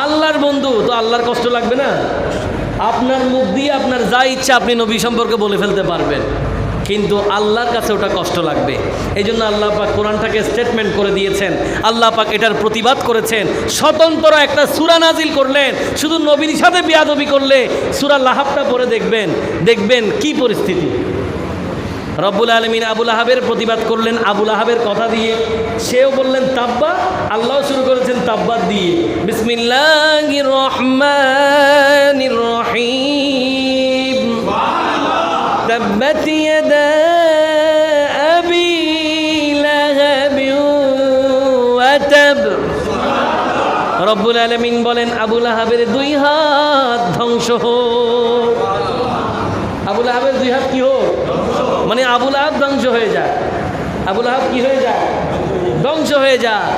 আল্লাহর বন্ধু। তো আল্লাহর কষ্ট লাগবে না? আপনার মুখ দিয়ে আপনার যা ইচ্ছা আপনি নবী সম্পর্কে বলে ফেলতে পারবেন, কিন্তু আল্লাহর কাছে ওটা কষ্ট লাগবে। এই জন্য আল্লাহ পাক কোরআনটাকে স্টেটমেন্ট করে দিয়েছেন, আল্লাহ পাক এটার প্রতিবাদ করেছেন, স্বতন্ত্র একটা সূরা নাজিল করলেন। শুধু নবীর সাথে বেয়াদবি করলে সূরা লাহাবটা পড়ে দেখবেন কি পরিস্থিতি। রব্বুল আলামিন আবুল আহাবের প্রতিবাদ করলেন আবুল আহাবের কথা দিয়ে, সেও বললেন তাব্বা, আল্লাহ শুরু করেছেন তাব্বাত দিয়ে। বিসমিল্লাহির রহমানির রহিম তাব্বাত ইয়াদা আবি লাহাব ওয়া তাব। রব্বুল আলামিন বলেন আবুল আহাবের দুই হাত ধ্বংস হোক। আবুল আহাবের দুই হাত কি হোক? মানে আবুল আহাব ধ্বংস হয়ে যায়। আবুল আহাব কি হয়ে যায়? ধ্বংস হয়ে যায়।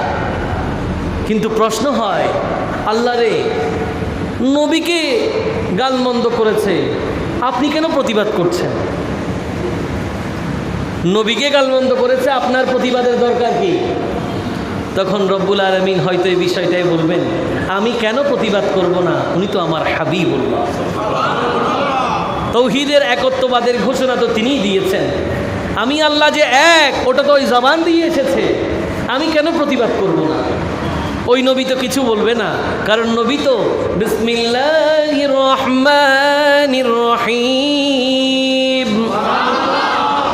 কিন্তু প্রশ্ন হয়, আল্লাহ রে, নবীকে গালমন্দ করেছে, আপনি কেন প্রতিবাদ করছেন? নবীকে গালমন্দ করেছে, আপনার প্রতিবাদের দরকার কি? তখন রব্বুল আলামিন হয়তো এই বিষয়টাই বলবেন, আমি কেন প্রতিবাদ করব না, উনি তো আমার হাবিবুল্লাহ। তৌহিদের একত্ববাদের ঘোষণা তো তিনিই দিয়েছেন। আমি আল্লাহ যে এক, ওটা তো ওই জবান দিয়ে এসেছে, আমি কেন প্রতিবাদ করব না? ওই নবী তো কিছু বলবে না, কারণ নবী তো বিসমিল্লাহির রহমানির রহিম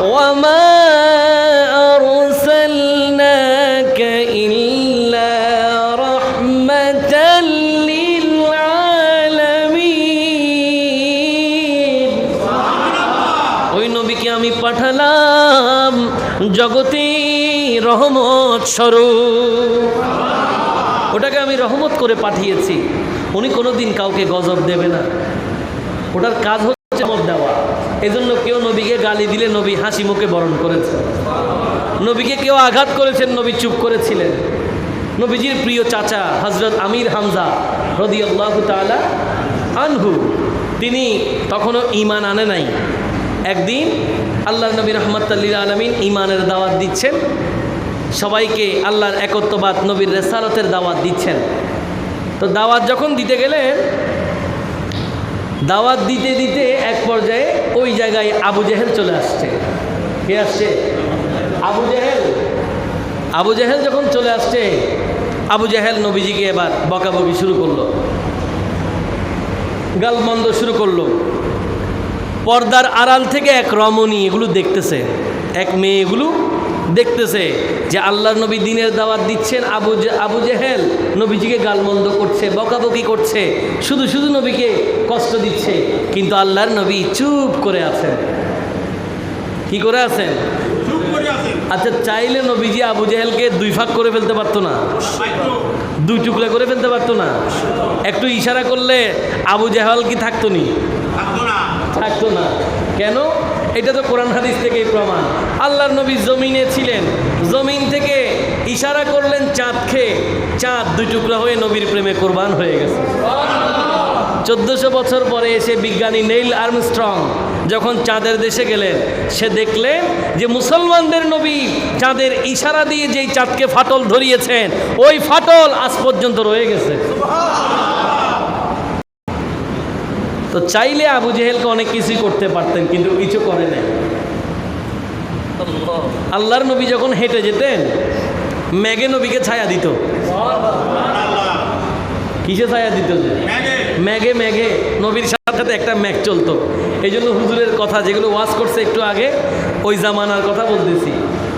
ওয়া মা আরসালনাকা ইল্লা রাহমাতাল লিল আলামিন। ওই নবীকে আমি পাঠালাম জগতে রহমত স্বরূপ, ওটাকে আমি রহমত করে পাঠিয়েছি। উনি কোনোদিন কাউকে গজব দেবে না, ওটার কাজ হচ্ছে রহমত দেওয়া। এজন্য কেউ নবীকে গালি দিলে নবী হাসি মুখে বরণ করেছে। নবীকে কেউ আঘাত করেছেন, নবী চুপ করেছিলেন। নবীজির প্রিয় চাচা হযরত আমির হামজা রাদিয়াল্লাহু তাআলা আনহু, তিনি তখনও ঈমান আনে নাই। একদিন আল্লাহর নবী রাহমাতুল লিল আলামিন ঈমানের দাওয়াত দিচ্ছেন, সবাইকে আল্লাহর একত্ববাদ, নবীর রিসালাতের দাওয়াত দিচ্ছেন। তো দাওয়াত যখন দিতে গেলেন, দাওয়াত দিতে দিতে এক পর্যায়ে ওই জায়গায় আবু জেহেল চলে আসছে। কে আসছে? আবু জেহেল। আবু জেহেল যখন চলে আসছে, আবু জেহেল নবীজিকে এবার বকাবকি শুরু করলো, গালমন্দ শুরু করলো। পর্দার আড়াল থেকে এক রমণী এগুলো দেখতেছে, এক মেয়ে এগুলো দেখতেছে যে আল্লাহর নবী দ্বীনের দাওয়াত দিচ্ছেন, আবু জেহেল নবীজিকে গালমন্দ করছে, বকাবকি করছে, শুধু শুধু নবীকে কষ্ট দিচ্ছে, কিন্তু আল্লাহর নবী চুপ করে আছেন। কি করে আছেন? আচ্ছা, চাইলে নবীজি আবু জেহেলকে দুই ভাগ করে ফেলতে পারতো না? দুই টুকরা করে ফেলতে পারতো না? একটু ইশারা করলে আবু জেহেল কি থাকতো নি? থাকতো না। কেন? এটা তো কোরআন হাদিস থেকেই প্রমাণ। আল্লাহর নবী জমিনে ছিলেন, জমিন থেকে ইশারা করলেন চাঁদকে, চাঁদ দুই টুকরা হয়ে নবীর প্রেমে কোরবান হয়ে গেছে। 1400 বছর পরে এসে বিজ্ঞানী নেইল আর্মস্ট্রং যখন চাঁদের দেশে গেলেন, সে দেখলেন যে মুসলমানদের নবী চাঁদের ইশারা দিয়ে যেই চাঁদকে ফাটল ধরিয়েছেন, ওই ফাটল আজ পর্যন্ত রয়ে গেছে। তো চাইলে আবু জেহেলকে অনেক কিছুই করতে পারতেন, কিন্তু কিছু করে নাই। আল্লাহর নবী যখন হেঁটে যেতেন, মেঘে নবীকে ছায়া দিত। কিসে ছায়া দিত? মেঘে। মেঘে নবীর সাথে একটা মেঘ চলতো। এই জন্য হুজুরের কথা যেগুলো ওয়াজ করছে একটু আগে, ওই জামানার কথা বলতেছি।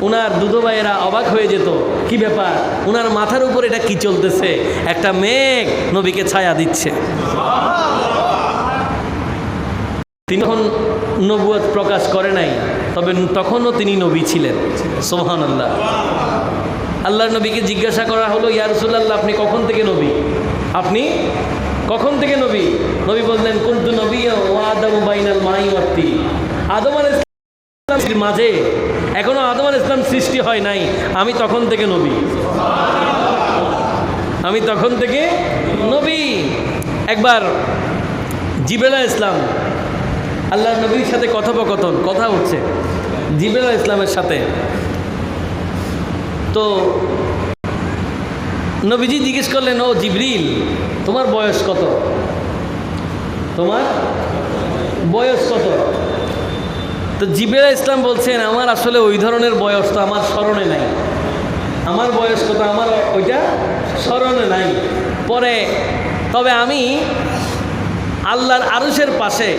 ওনার দুধো ভাইয়েরা অবাক হয়ে যেত, কি ব্যাপার, ওনার মাথার উপর এটা কি চলতেছে? একটা মেঘ নবীকে ছায়া দিচ্ছে। তিনি তখন নবুয়ত প্রকাশ করে নাই, তবে তখনও তিনি নবী ছিলেন। সুবহানাল্লাহ। আল্লাহর নবীকে জিজ্ঞাসা করা হলো, ইয়া রাসূলুল্লাহ, আপনি কখন থেকে নবী? আপনি কখন থেকে নবী? নবী বললেন, কুনতু নবিয়্যান ওয়া আদামু বাইনাল মাই ওয়াত তিন। আদম আলাইহিস সালামের মাঝে এখনো আদম আলাইহিস সালাম সৃষ্টি হয় নাই, আমি তখন থেকে নবী। আমি তখন থেকে নবী। একবার জিবরাইল আলাইহিস সালাম, আল্লাহর নবীর সাথে কথোপকথন, কথা হচ্ছে জিবরাইল আলাইহিস সালামের সাথে। তো নবীজি জিজ্ঞেস করলেন, ও জিবরিল, তোমার বয়স কত? তোমার বয়স কত? তো জিবরাইল আলাইহিস সালাম বলছেন, আমার আসলে ওই ধরনের বয়স তো আমার স্মরণে নাই। আমার বয়স কত আমার ওইটা স্মরণে নাই। পরে তবে আমি আল্লাহর আরশের পাশে